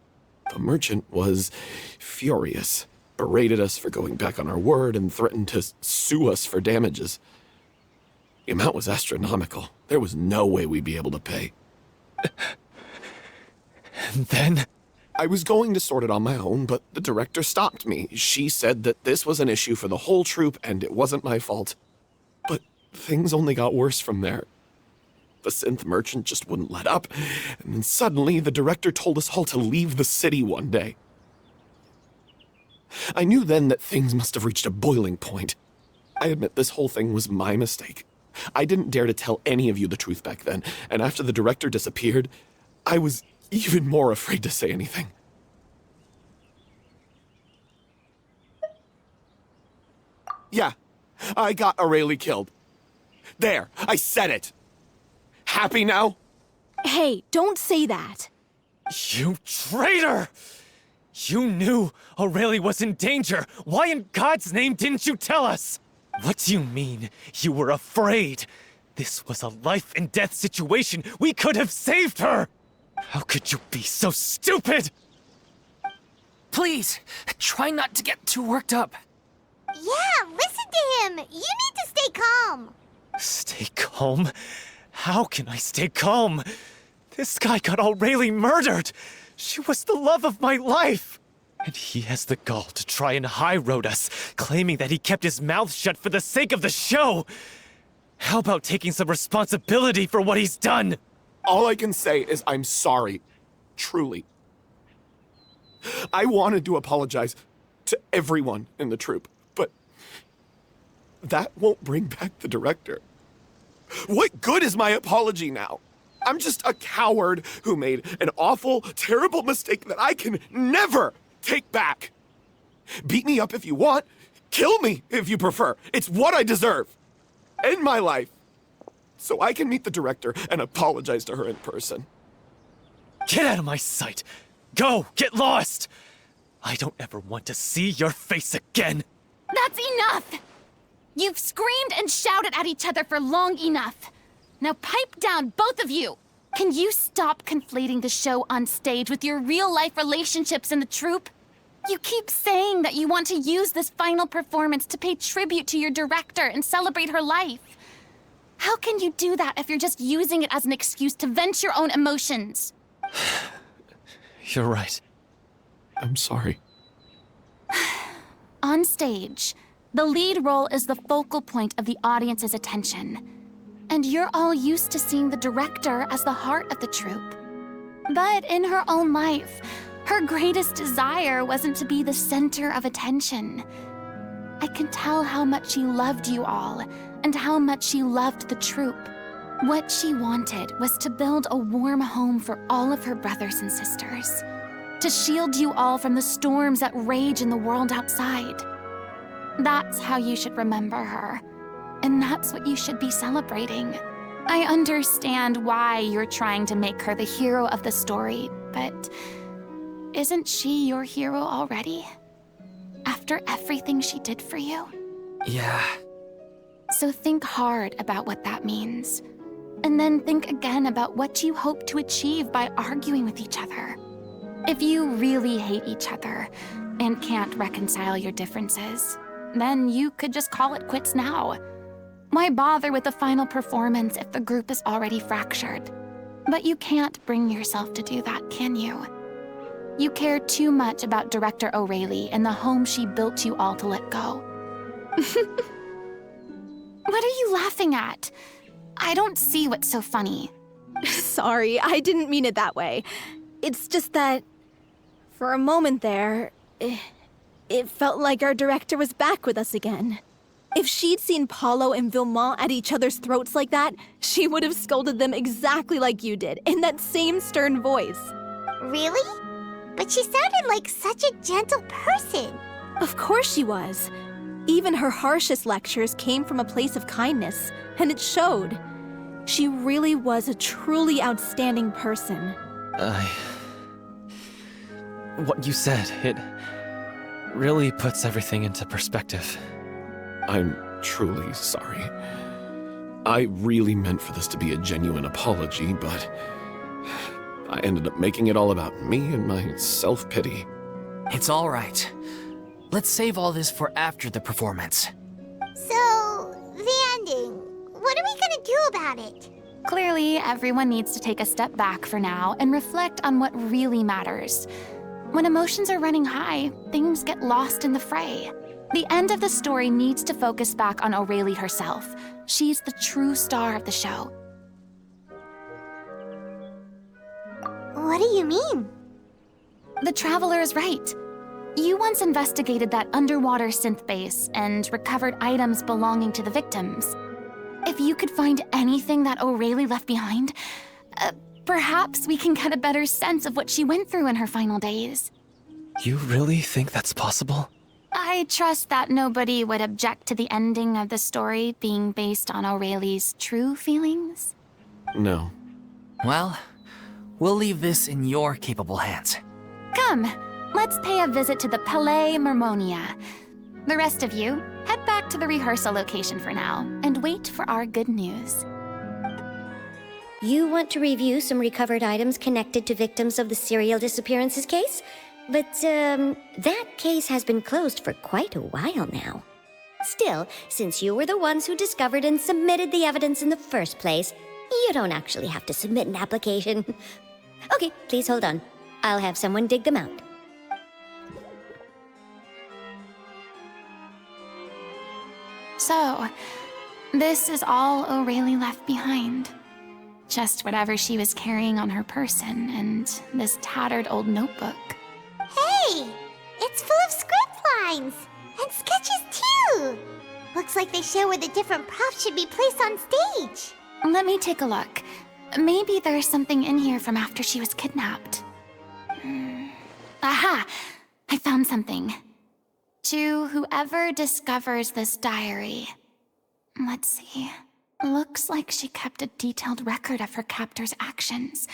The merchant was furious, berated us for going back on our word, and threatened to sue us for damages. The amount was astronomical. There was no way we'd be able to pay. And then? I was going to sort it on my own, but the director stopped me. She said that this was an issue for the whole troupe and it wasn't my fault. But things only got worse from there. The synth merchant just wouldn't let up, and then suddenly the director told us all to leave the city one day. I knew then that things must have reached a boiling point. I admit this whole thing was my mistake. I didn't dare to tell any of you the truth back then, and after the director disappeared, I was even more afraid to say anything. Yeah, I got Aurelie killed. There, I said it. Happy now? Hey, don't say that. You traitor! You knew Aurelie was in danger. Why in God's name didn't you tell us? What do you mean, you were afraid? This was a life and death situation. We could have saved her! How could you be so stupid? Please, try not to get too worked up. Yeah, listen to him. You need to stay calm. Stay calm? How can I stay calm? This guy got Aurelie murdered. She was the love of my life. And he has the gall to try and high-road us, claiming that he kept his mouth shut for the sake of the show. How about taking some responsibility for what he's done? All I can say is I'm sorry. Truly. I wanted to apologize to everyone in the troupe, but that won't bring back the director. What good is my apology now? I'm just a coward who made an awful, terrible mistake that I can never take back. Beat me up if you want. Kill me if you prefer. It's what I deserve. End my life. So I can meet the director and apologize to her in person. Get out of my sight. Go, get lost. I don't ever want to see your face again. That's enough! You've screamed and shouted at each other for long enough. Now pipe down, both of you! Can you stop conflating the show on stage with your real-life relationships in the troupe? You keep saying that you want to use this final performance to pay tribute to your director and celebrate her life. How can you do that if you're just using it as an excuse to vent your own emotions? You're right. I'm sorry. On stage, the lead role is the focal point of the audience's attention. And you're all used to seeing the director as the heart of the troupe. But in her own life, her greatest desire wasn't to be the center of attention. I can tell how much she loved you all, and how much she loved the troupe. What she wanted was to build a warm home for all of her brothers and sisters. To shield you all from the storms that rage in the world outside. That's how you should remember her. And that's what you should be celebrating. I understand why you're trying to make her the hero of the story, but isn't she your hero already? After everything she did for you? Yeah. So think hard about what that means. And then think again about what you hope to achieve by arguing with each other. If you really hate each other and can't reconcile your differences, then you could just call it quits now. Why bother with the final performance if the group is already fractured? But you can't bring yourself to do that, can you? You care too much about Director Aurelie and the home she built you all to let go. What are you laughing at? I don't see what's so funny. Sorry, I didn't mean it that way. It's just that, for a moment there, it felt like our director was back with us again. If she'd seen Paulo and Villemont at each other's throats like that, she would have scolded them exactly like you did, in that same stern voice. Really? but she sounded like such a gentle person. Of course she was. Even her harshest lectures came from a place of kindness, and it showed. She really was a truly outstanding person. What you said, it really puts everything into perspective. I'm truly sorry. I really meant for this to be a genuine apology, but I ended up making it all about me and my self-pity. It's all right. Let's save all this for after the performance. So, the ending. What are we gonna do about it? Clearly, everyone needs to take a step back for now and reflect on what really matters. When emotions are running high, things get lost in the fray. The end of the story needs to focus back on Aurelie herself. She's the true star of the show. What do you mean? The Traveler is right. You once investigated that underwater synth base and recovered items belonging to the victims. If you could find anything that Aurelie left behind, perhaps we can get a better sense of what she went through in her final days. You really think that's possible? I trust that nobody would object to the ending of the story being based on Aurelie's true feelings. No. Well, we'll leave this in your capable hands. Come, let's pay a visit to the Palais Mermonia. The rest of you, head back to the rehearsal location for now, and wait for our good news. You want to review some recovered items connected to victims of the serial disappearances case? But, that case has been closed for quite a while now. Still, since you were the ones who discovered and submitted the evidence in the first place, you don't actually have to submit an application. Okay, please hold on. I'll have someone dig them out. So, this is all Aurelie left behind. Just whatever she was carrying on her person and this tattered old notebook. Hey! It's full of script lines! And sketches too! Looks like they show where the different props should be placed on stage. Let me take a look. Maybe there's something in here from after she was kidnapped. Aha! I found something. To whoever discovers this diary. Let's see. Looks like she kept a detailed record of her captor's actions.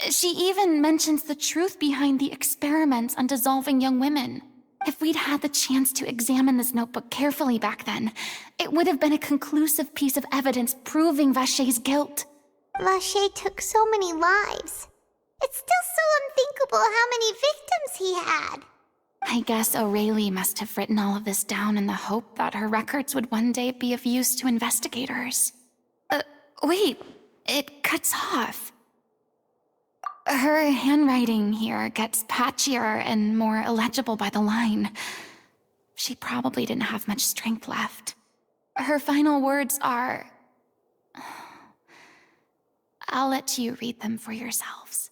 She even mentions the truth behind the experiments on dissolving young women. If we'd had the chance to examine this notebook carefully back then, it would have been a conclusive piece of evidence proving Vachey's guilt. Vachey took so many lives. It's still so unthinkable how many victims he had. I guess Aurelie must have written all of this down in the hope that her records would one day be of use to investigators. Wait, it cuts off. Her handwriting here gets patchier and more illegible by the line. She probably didn't have much strength left. Her final words are... I'll let you read them for yourselves.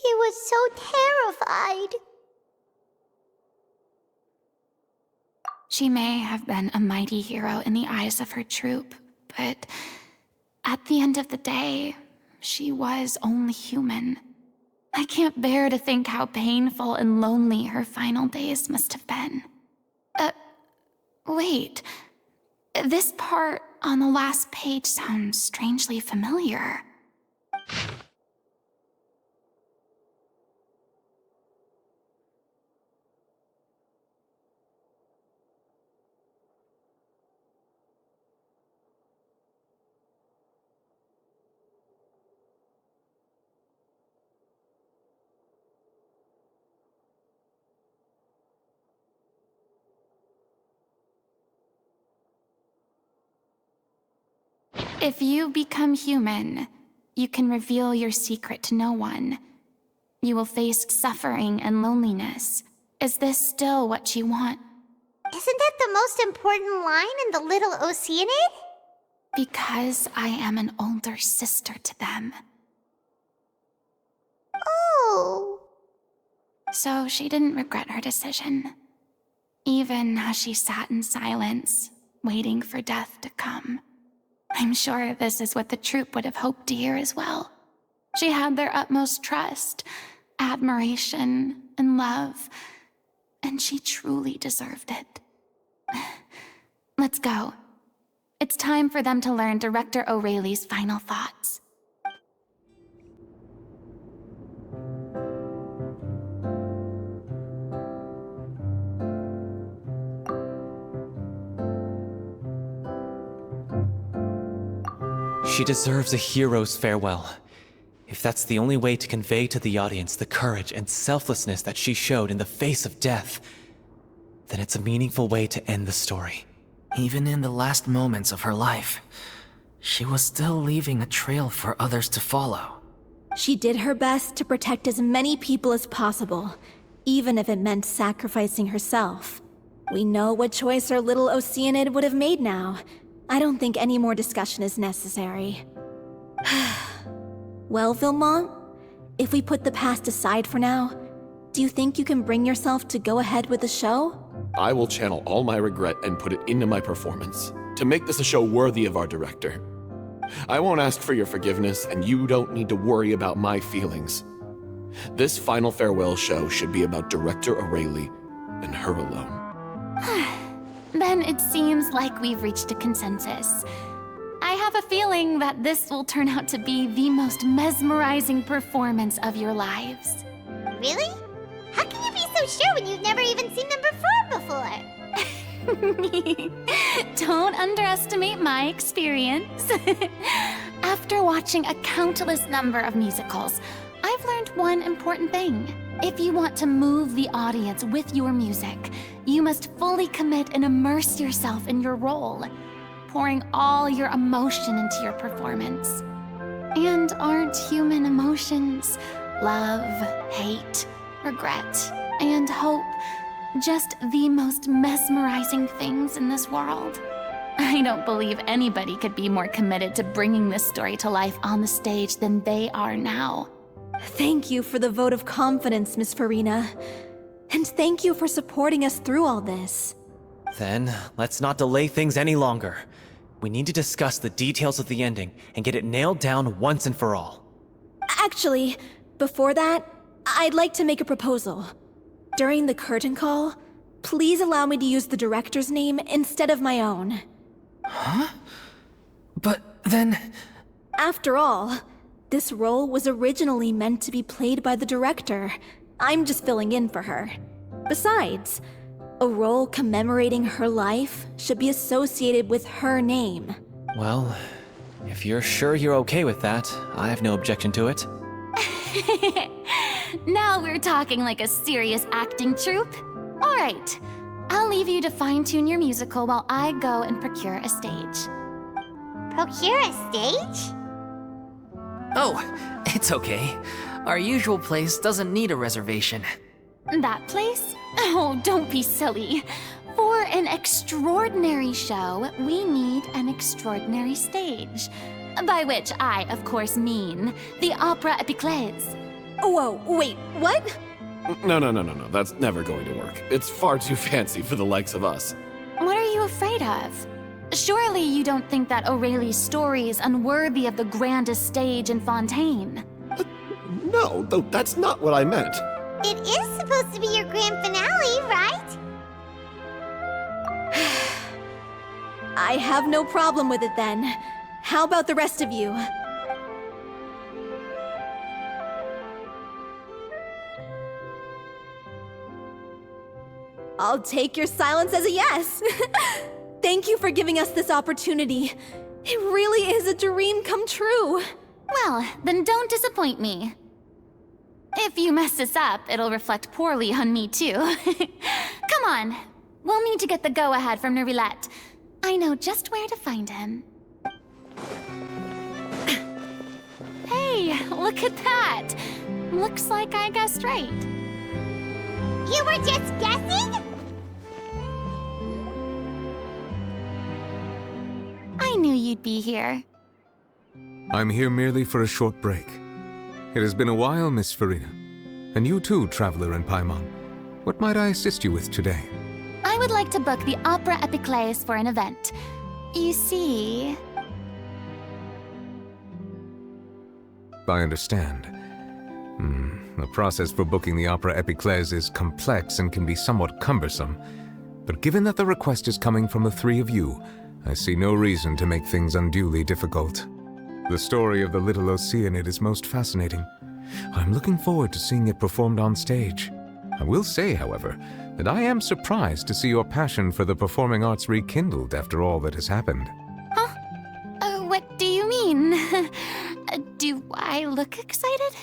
She was so terrified. She may have been a mighty hero in the eyes of her troop, but at the end of the day, she was only human. I can't bear to think how painful and lonely her final days must have been. Wait. This part on the last page sounds strangely familiar. If you become human, you can reveal your secret to no one. You will face suffering and loneliness. Is this still what you want? Isn't that the most important line in the little Oceanid? Because I am an older sister to them. Oh. So she didn't regret her decision. Even as she sat in silence, waiting for death to come. I'm sure this is what the troupe would have hoped to hear as well. She had their utmost trust, admiration, and love, and she truly deserved it. Let's go. It's time for them to learn Director O'Reilly's final thoughts. She deserves a hero's farewell. If that's the only way to convey to the audience the courage and selflessness that she showed in the face of death, then it's a meaningful way to end the story. Even in the last moments of her life, she was still leaving a trail for others to follow. She did her best to protect as many people as possible, even if it meant sacrificing herself. We know what choice our little Oceanid would have made now. I don't think any more discussion is necessary. Well, Vilmont, if we put the past aside for now, do you think you can bring yourself to go ahead with the show? I will channel all my regret and put it into my performance, to make this a show worthy of our director. I won't ask for your forgiveness, and you don't need to worry about my feelings. This final farewell show should be about Director O'Reilly and her alone. Then it seems like we've reached a consensus. I have a feeling that this will turn out to be the most mesmerizing performance of your lives. Really? How can you be so sure when you've never even seen them perform before? Don't underestimate my experience. After watching a countless number of musicals, I've learned one important thing. If you want to move the audience with your music, you must fully commit and immerse yourself in your role, pouring all your emotion into your performance. And aren't human emotions, love, hate, regret, and hope, just the most mesmerizing things in this world? I don't believe anybody could be more committed to bringing this story to life on the stage than they are now. Thank you for the vote of confidence, Miss Furina. And thank you for supporting us through all this. Then, let's not delay things any longer. We need to discuss the details of the ending and get it nailed down once and for all. Actually, before that, I'd like to make a proposal. During the curtain call, please allow me to use the director's name instead of my own. Huh? But then... After all, this role was originally meant to be played by the director. I'm just filling in for her. Besides, a role commemorating her life should be associated with her name. Well, if you're sure you're okay with that, I have no objection to it. Now we're talking like a serious acting troupe. All right, I'll leave you to fine-tune your musical while I go and procure a stage. Procure a stage? Oh, it's okay. Our usual place doesn't need a reservation. That place? Oh, don't be silly. For an extraordinary show, we need an extraordinary stage. By which I, of course, mean the Opera Epiclese. Whoa, wait, what? No. That's never going to work. It's far too fancy for the likes of us. What are you afraid of? Surely you don't think that Aurelie's story is unworthy of the grandest stage in Fontaine. No, though that's not what I meant. It is supposed to be your grand finale, right? I have no problem with it then. How about the rest of you? I'll take your silence as a yes. Thank you for giving us this opportunity. It really is a dream come true. Well, then don't disappoint me. If you mess this up, it'll reflect poorly on me too. Come on, we'll need to get the go-ahead from Nervilette. I know just where to find him. Hey, look at that! Looks like I guessed right. You were just guessing? I knew you'd be here. I'm here merely for a short break. It has been a while, Miss Furina. And you too, Traveler in Paimon. What might I assist you with today? I would like to book the Opera Epiclese for an event. You see... I understand. The process for booking the Opera Epiclese is complex and can be somewhat cumbersome. But given that the request is coming from the three of you, I see no reason to make things unduly difficult. The story of the little Oceanid is most fascinating. I'm looking forward to seeing it performed on stage. I will say, however, that I am surprised to see your passion for the performing arts rekindled after all that has happened. Huh? What do you mean? Do I look excited?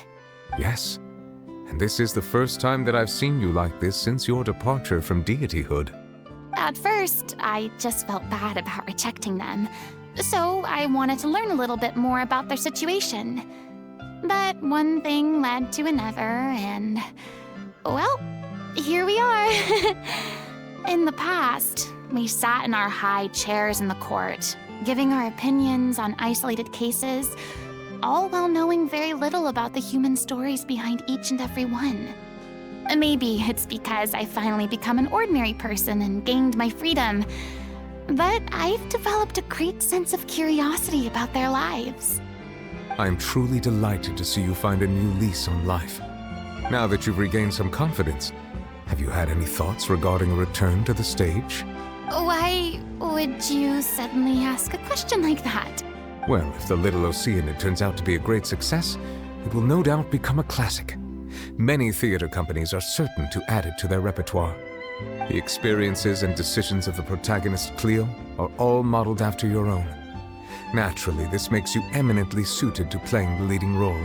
Yes. And this is the first time that I've seen you like this since your departure from deityhood. At first, I just felt bad about rejecting them. So I wanted to learn a little bit more about their situation. But one thing led to another, and... well, here we are. In the past, we sat in our high chairs in the court, giving our opinions on isolated cases, all while knowing very little about the human stories behind each and every one. Maybe it's because I finally become an ordinary person and gained my freedom, but I've developed a great sense of curiosity about their lives. I am truly delighted to see you find a new lease on life. Now that you've regained some confidence, have you had any thoughts regarding a return to the stage? Why would you suddenly ask a question like that? Well, if the Little Oceanid turns out to be a great success, it will no doubt become a classic. Many theater companies are certain to add it to their repertoire. The experiences and decisions of the protagonist, Cleo, are all modeled after your own. Naturally, this makes you eminently suited to playing the leading role.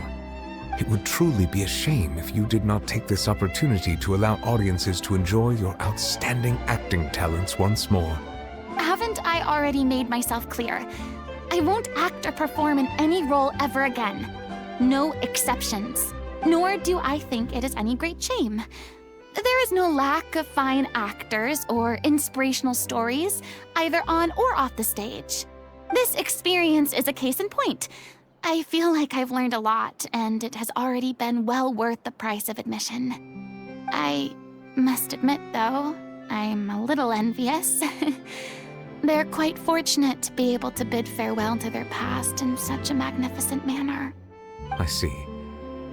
It would truly be a shame if you did not take this opportunity to allow audiences to enjoy your outstanding acting talents once more. Haven't I already made myself clear? I won't act or perform in any role ever again. No exceptions. Nor do I think it is any great shame. There is no lack of fine actors or inspirational stories, either on or off the stage. This experience is a case in point. I feel like I've learned a lot, and it has already been well worth the price of admission. I must admit, though, I'm a little envious. They're quite fortunate to be able to bid farewell to their past in such a magnificent manner. I see.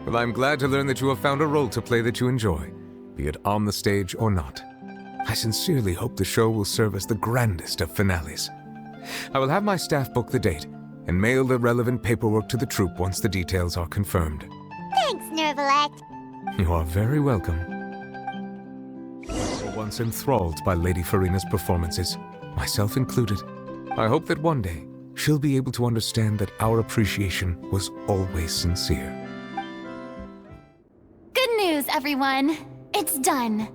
Well, I'm glad to learn that you have found a role to play that you enjoy, be it on the stage or not. I sincerely hope the show will serve as the grandest of finales. I will have my staff book the date and mail the relevant paperwork to the troupe once the details are confirmed. Thanks, Nervilette. You are very welcome. I was once enthralled by Lady Furina's performances, myself included. I hope that one day she'll be able to understand that our appreciation was always sincere. Good news, everyone. It's done.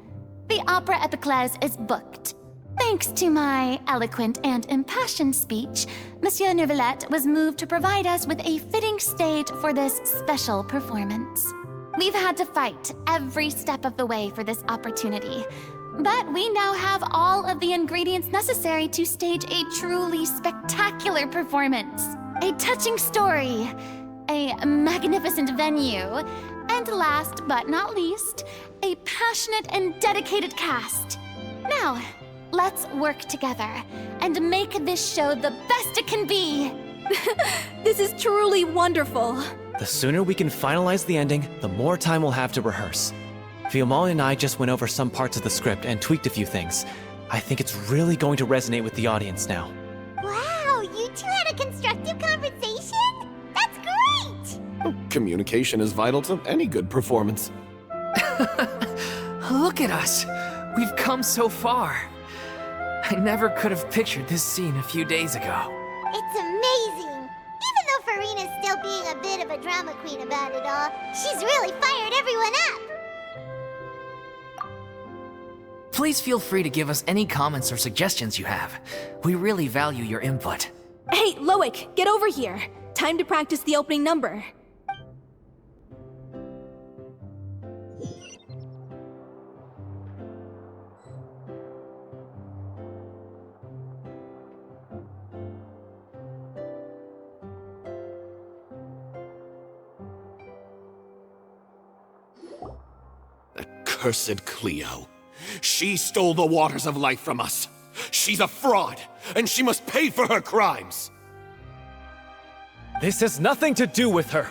The Opera Epiclese is booked. Thanks to my eloquent and impassioned speech, Monsieur Nervilette was moved to provide us with a fitting stage for this special performance. We've had to fight every step of the way for this opportunity, but we now have all of the ingredients necessary to stage a truly spectacular performance. A touching story, a magnificent venue, And last but not least, a passionate and dedicated cast. Now, let's work together and make this show the best it can be. This is truly wonderful. The sooner we can finalize the ending, the more time we'll have to rehearse. Fiamma and I just went over some parts of the script and tweaked a few things. I think it's really going to resonate with the audience now. Wow, you two had a constructive conversation? That's great! Communication is vital to any good performance. Look at us. We've come so far. I never could have pictured this scene a few days ago. It's amazing! Even though Furina's still being a bit of a drama queen about it all, she's really fired everyone up! Please feel free to give us any comments or suggestions you have. We really value your input. Hey, Loic, get over here. Time to practice the opening number. Cursed Cleo. She stole the waters of life from us. She's a fraud, and she must pay for her crimes. This has nothing to do with her.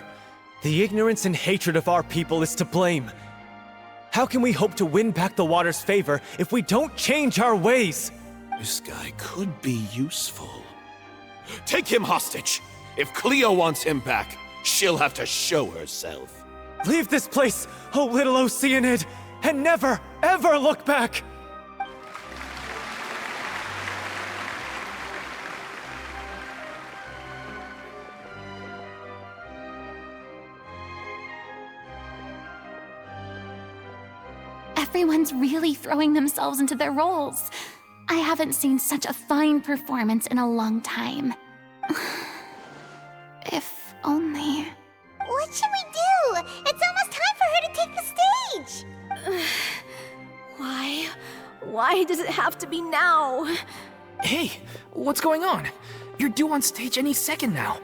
The ignorance and hatred of our people is to blame. How can we hope to win back the water's favor if we don't change our ways? This guy could be useful. Take him hostage. If Cleo wants him back, she'll have to show herself. Leave this place, oh little Oceanid, and never, ever look back! Everyone's really throwing themselves into their roles. I haven't seen such a fine performance in a long time. If only... What should we do? It's almost time for her to take the stage! Why? Why does it have to be now? Hey, what's going on? You're due on stage any second now.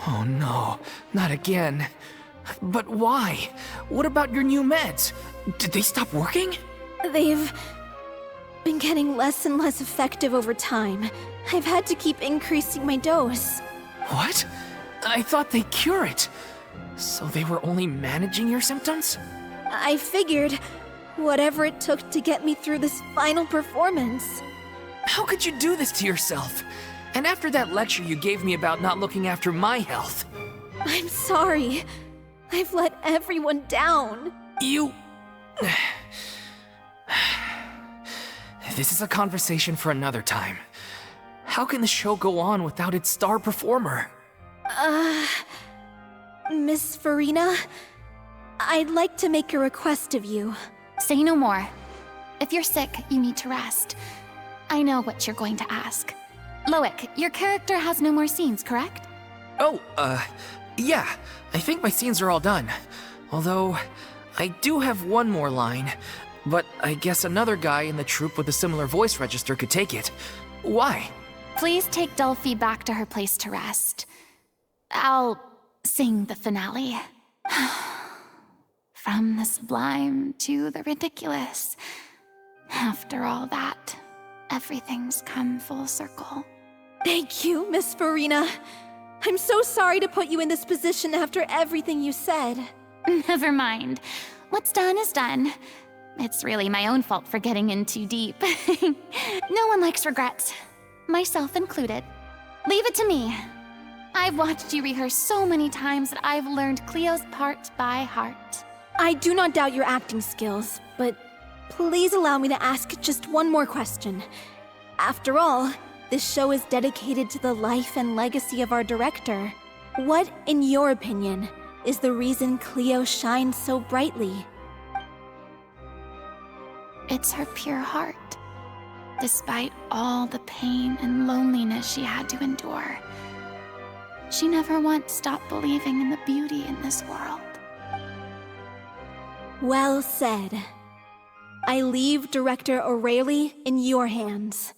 Oh no, not again. But why? What about your new meds? Did they stop working? They've been getting less and less effective over time. I've had to keep increasing my dose. What? I thought they cure it. So they were only managing your symptoms? I figured whatever it took to get me through this final performance. How could you do this to yourself? And after that lecture you gave me about not looking after my health. I'm sorry. I've let everyone down. You... This is a conversation for another time. How can the show go on without its star performer? Miss Furina, I'd like to make a request of you. Say no more. If you're sick, you need to rest. I know what you're going to ask. Loic, your character has no more scenes, correct? Oh, yeah. I think my scenes are all done. Although, I do have one more line. But I guess another guy in the troupe with a similar voice register could take it. Why? Please take Delphi back to her place to rest. I'll sing the finale. From the sublime to the ridiculous. After all that, everything's come full circle. Thank you, Miss Furina. I'm so sorry to put you in this position after everything you said. Never mind. What's done is done. It's really my own fault for getting in too deep. No one likes regrets, myself included. Leave it to me. I've watched you rehearse so many times that I've learned Cleo's part by heart. I do not doubt your acting skills, but please allow me to ask just one more question. After all, this show is dedicated to the life and legacy of our director. What, in your opinion, is the reason Cleo shines so brightly? It's her pure heart. Despite all the pain and loneliness she had to endure, she never once stopped believing in the beauty in this world. Well said. I leave Director O'Reilly in your hands.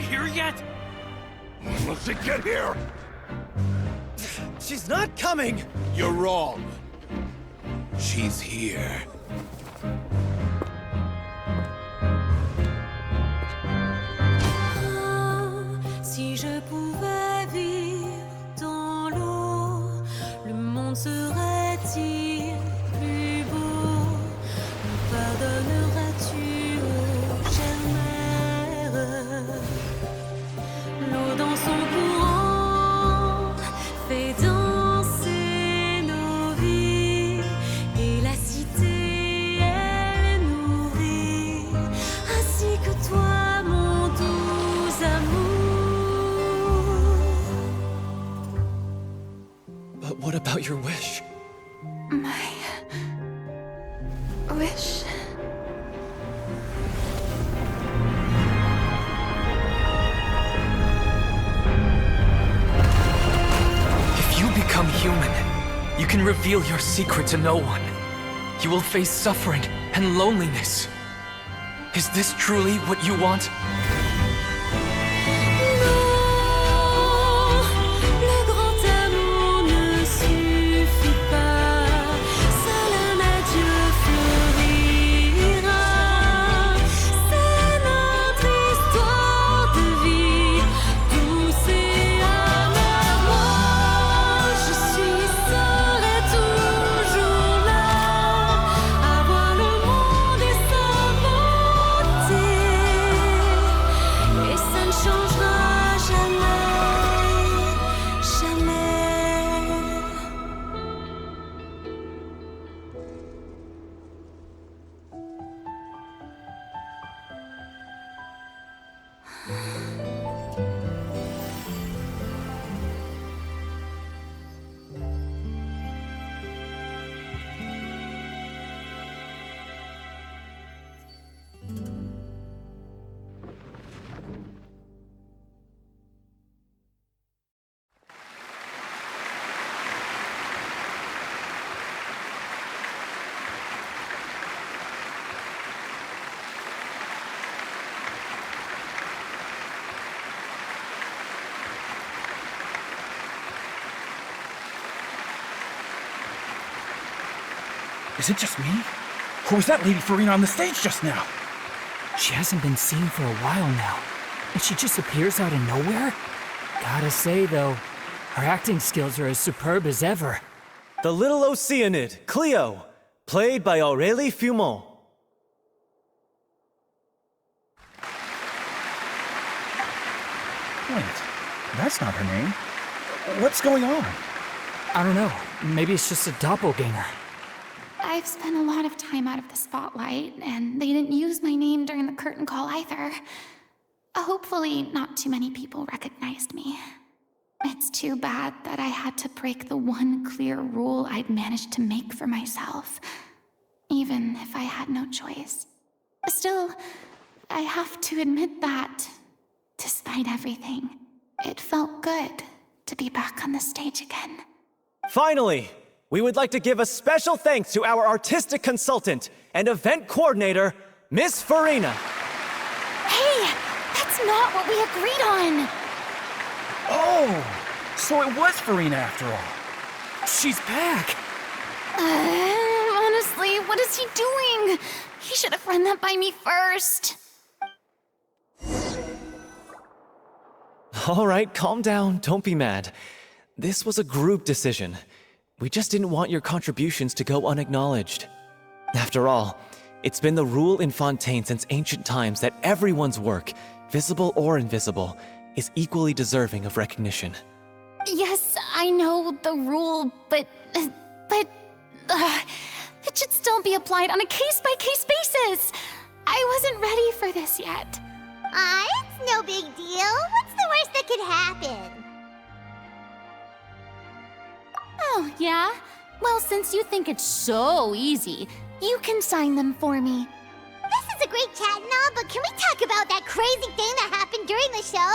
she here yet? Must she get here? She's not coming! You're wrong. She's here. Si je pouvais vivre dans l'eau, le monde serait-il plus beau? Me pardonneras-tu, ô chère mère? L'eau dans son courant fait danser nos vies, et la cité elle nourrit, ainsi que toi, mon doux amour. But what about your wish? My wish. If you become human, you can reveal your secret to no one. You will face suffering and loneliness. Is this truly what you want? Le grand amour ne suffit pas, seul un adieu fleurira. C'est notre histoire de vie, douce et amère. Moi, je suis seule et toujours là, à voir le monde et sa beauté. Et ça ne changera jamais, jamais. Is it just me? Or was that Lady Furina on the stage just now? She hasn't been seen for a while now, and she just appears out of nowhere? Gotta say, though, her acting skills are as superb as ever. The little Oceanid, Cleo, played by Aurélie Fumont. Wait, that's not her name. What's going on? I don't know, maybe it's just a doppelganger. I've spent a lot of time out of the spotlight, and they didn't use my name during the curtain call either. Hopefully, not too many people recognized me. It's too bad that I had to break the one clear rule I'd managed to make for myself, even if I had no choice. Still, I have to admit that, despite everything, it felt good to be back on the stage again. Finally, we would like to give a special thanks to our artistic consultant and event coordinator, Miss Furina. Hey, that's not what we agreed on! Oh, so it was Furina after all. She's back! Honestly, what is he doing? He should have run that by me first. All right, calm down, don't be mad. This was a group decision. We just didn't want your contributions to go unacknowledged. After all, it's been the rule in Fontaine since ancient times that everyone's work, visible or invisible, is equally deserving of recognition. Yes, I know the rule, but it should still be applied on a case-by-case basis. I wasn't ready for this yet. It's no big deal. What's the worst that could happen? Oh, yeah? Well, since you think it's so easy, you can sign them for me. This is a great chat and all, but can we talk about that crazy thing that happened during the show?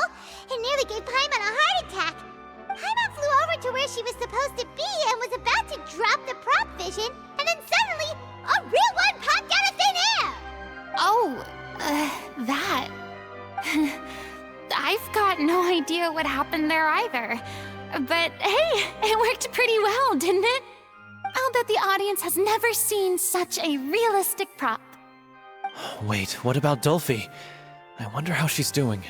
It nearly gave Paimon a heart attack. Paimon flew over to where she was supposed to be and was about to drop the prop vision, and then suddenly, a real one popped out of thin air! Oh, that... idea what happened there either. But hey, it worked pretty well, didn't it? I'll bet the audience has never seen such a realistic prop. Wait, what about Dolphy? I wonder how she's doing.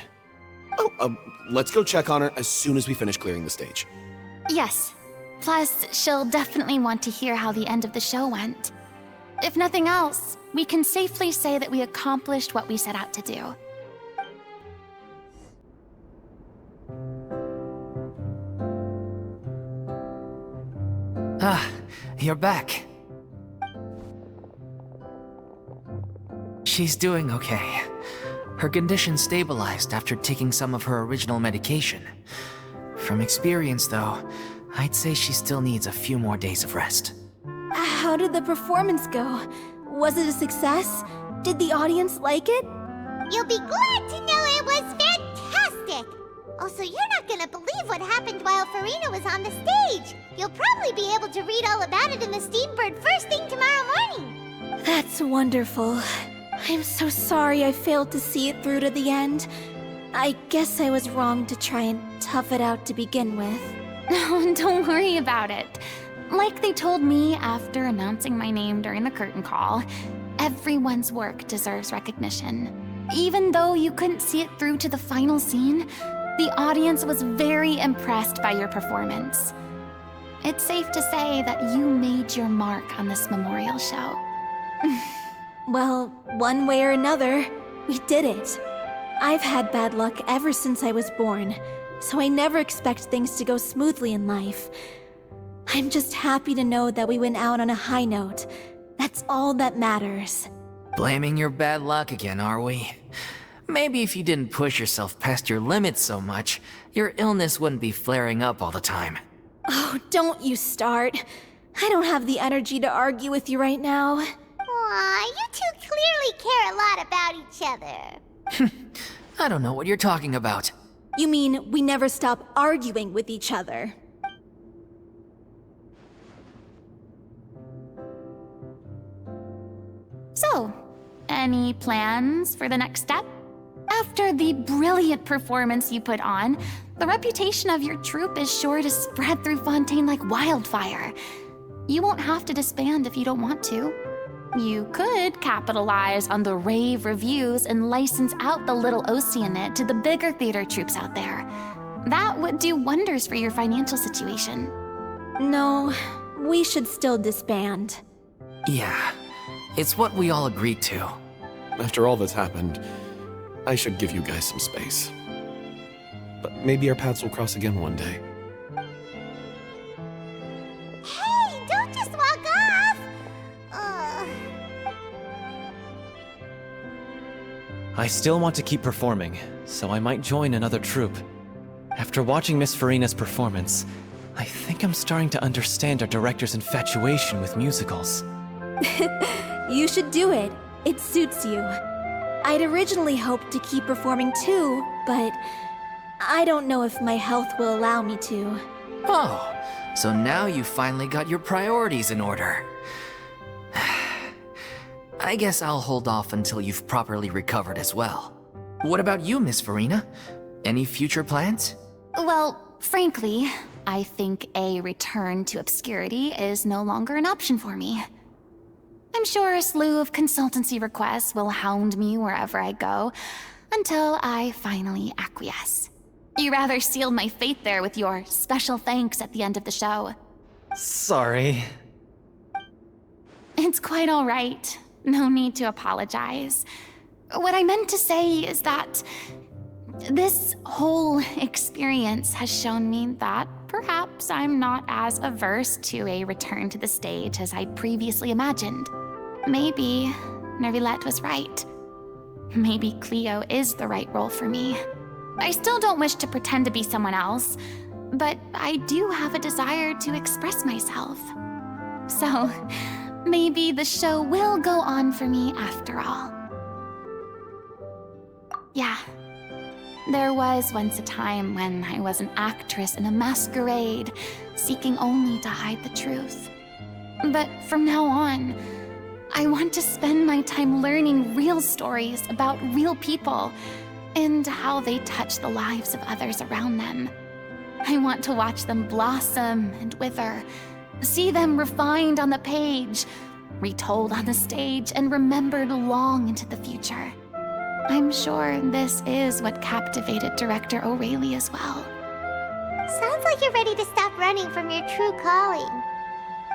Oh, let's go check on her as soon as we finish clearing the stage. Yes. Plus, she'll definitely want to hear how the end of the show went. If nothing else, we can safely say that we accomplished what we set out to do. Ah, you're back. She's doing okay. Her condition stabilized after taking some of her original medication. From experience, though, I'd say she still needs a few more days of rest. How did the performance go? Was it a success? Did the audience like it? You'll be glad to know it was fantastic! Also, you're not gonna believe what happened while Furina was on the stage. You'll probably be able to read all about it in the Steambird first thing tomorrow morning. That's wonderful. I'm so sorry I failed to see it through to the end. I guess I was wrong to try and tough it out to begin with. No, don't worry about it. Like they told me after announcing my name during the curtain call, everyone's work deserves recognition. Even though you couldn't see it through to the final scene, the audience was very impressed by your performance. It's safe to say that you made your mark on this memorial show. Well, one way or another, we did it. I've had bad luck ever since I was born, so I never expect things to go smoothly in life. I'm just happy to know that we went out on a high note. That's all that matters. Blaming your bad luck again, are we? Maybe if you didn't push yourself past your limits so much, your illness wouldn't be flaring up all the time. Oh, don't you start. I don't have the energy to argue with you right now. Aw, you two clearly care a lot about each other. I don't know what you're talking about. You mean we never stop arguing with each other? So, any plans for the next step? After the brilliant performance you put on, the reputation of your troupe is sure to spread through Fontaine like wildfire. You won't have to disband if you don't want to. You could capitalize on the rave reviews and license out the little Oceanid to the bigger theater troupes out there. That would do wonders for your financial situation. No, we should still disband. Yeah, it's what we all agreed to. After all that's happened, I should give you guys some space. But maybe our paths will cross again one day. Hey, don't just walk off! I still want to keep performing, so I might join another troupe. After watching Miss Furina's performance, I think I'm starting to understand our director's infatuation with musicals. You should do it. It suits you. I'd originally hoped to keep performing too, but I don't know if my health will allow me to. Oh, so now you finally got your priorities in order. I guess I'll hold off until you've properly recovered as well. What about you, Miss Furina? Any future plans? Well, frankly, I think a return to obscurity is no longer an option for me. I'm sure a slew of consultancy requests will hound me wherever I go, until I finally acquiesce. You rather sealed my fate there with your special thanks at the end of the show. Sorry. It's quite all right. No need to apologize. What I meant to say is that this whole experience has shown me that perhaps I'm not as averse to a return to the stage as I'd previously imagined. Maybe Nervilette was right. Maybe Cleo is the right role for me. I still don't wish to pretend to be someone else, but I do have a desire to express myself. So, maybe the show will go on for me after all. Yeah. There was once a time when I was an actress in a masquerade, seeking only to hide the truth. But from now on, I want to spend my time learning real stories about real people and how they touch the lives of others around them. I want to watch them blossom and wither, see them refined on the page, retold on the stage, and remembered long into the future. I'm sure this is what captivated Director O'Reilly as well. Sounds like you're ready to stop running from your true calling.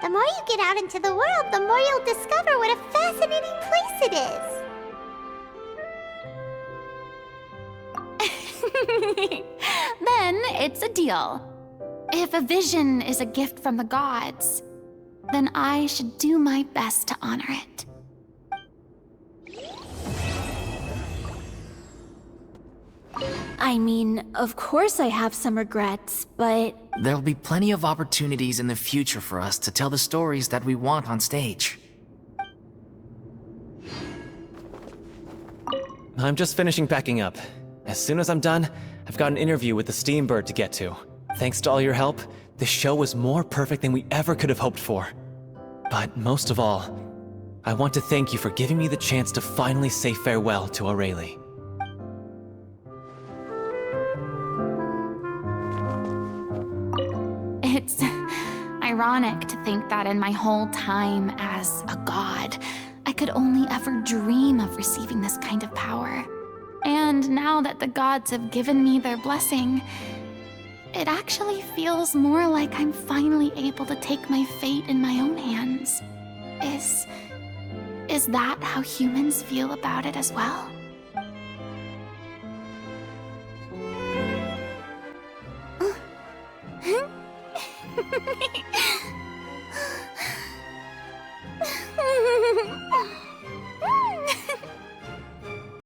The more you get out into the world, the more you'll discover what a fascinating place it is. Then it's a deal. If a vision is a gift from the gods, then I should do my best to honor it. I mean, of course I have some regrets, but There'll be plenty of opportunities in the future for us to tell the stories that we want on stage. I'm just finishing packing up. As soon as I'm done, I've got an interview with the Steambird to get to. Thanks to all your help, this show was more perfect than we ever could have hoped for. But most of all, I want to thank you for giving me the chance to finally say farewell to O'Reilly. It's ironic to think that in my whole time as a god, I could only ever dream of receiving this kind of power. And now that the gods have given me their blessing, it actually feels more like I'm finally able to take my fate in my own hands. Is that how humans feel about it as well?